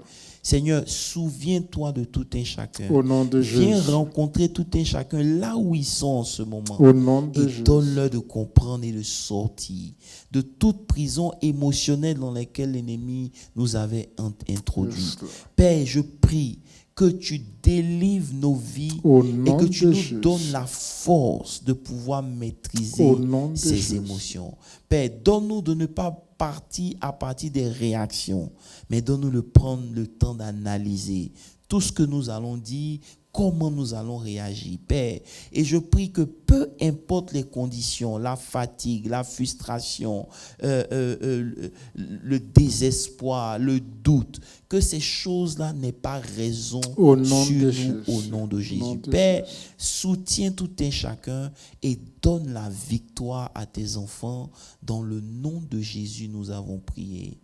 Seigneur, souviens-toi de tout un chacun. Au nom de Viens Jésus. rencontrer tout un chacun là où ils sont en ce moment. Au nom de Et Jésus. donne-leur de comprendre et de sortir de toute prison émotionnelle dans laquelle l'ennemi nous avait introduits. Yes, Lord. Père, je prie que tu délivres nos vies Au et nom que de tu nous Jésus. donnes la force de pouvoir maîtriser Au nom de ces Jésus. émotions. Père, donne-nous de ne pas partir à partir des réactions, mais donne-nous de prendre le temps d'analyser tout ce que nous allons dire, comment nous allons réagir, Père. Et je prie que peu importe les conditions, la fatigue, la frustration, le désespoir, le doute, que ces choses-là n'aient pas raison Au nom sur de nous Jésus. au nom de Jésus. Au nom de Père, Jésus. soutiens tout un chacun et donne la victoire à tes enfants. Dans le nom de Jésus, nous avons prié.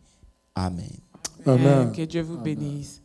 Amen. Amen. Que Dieu vous bénisse.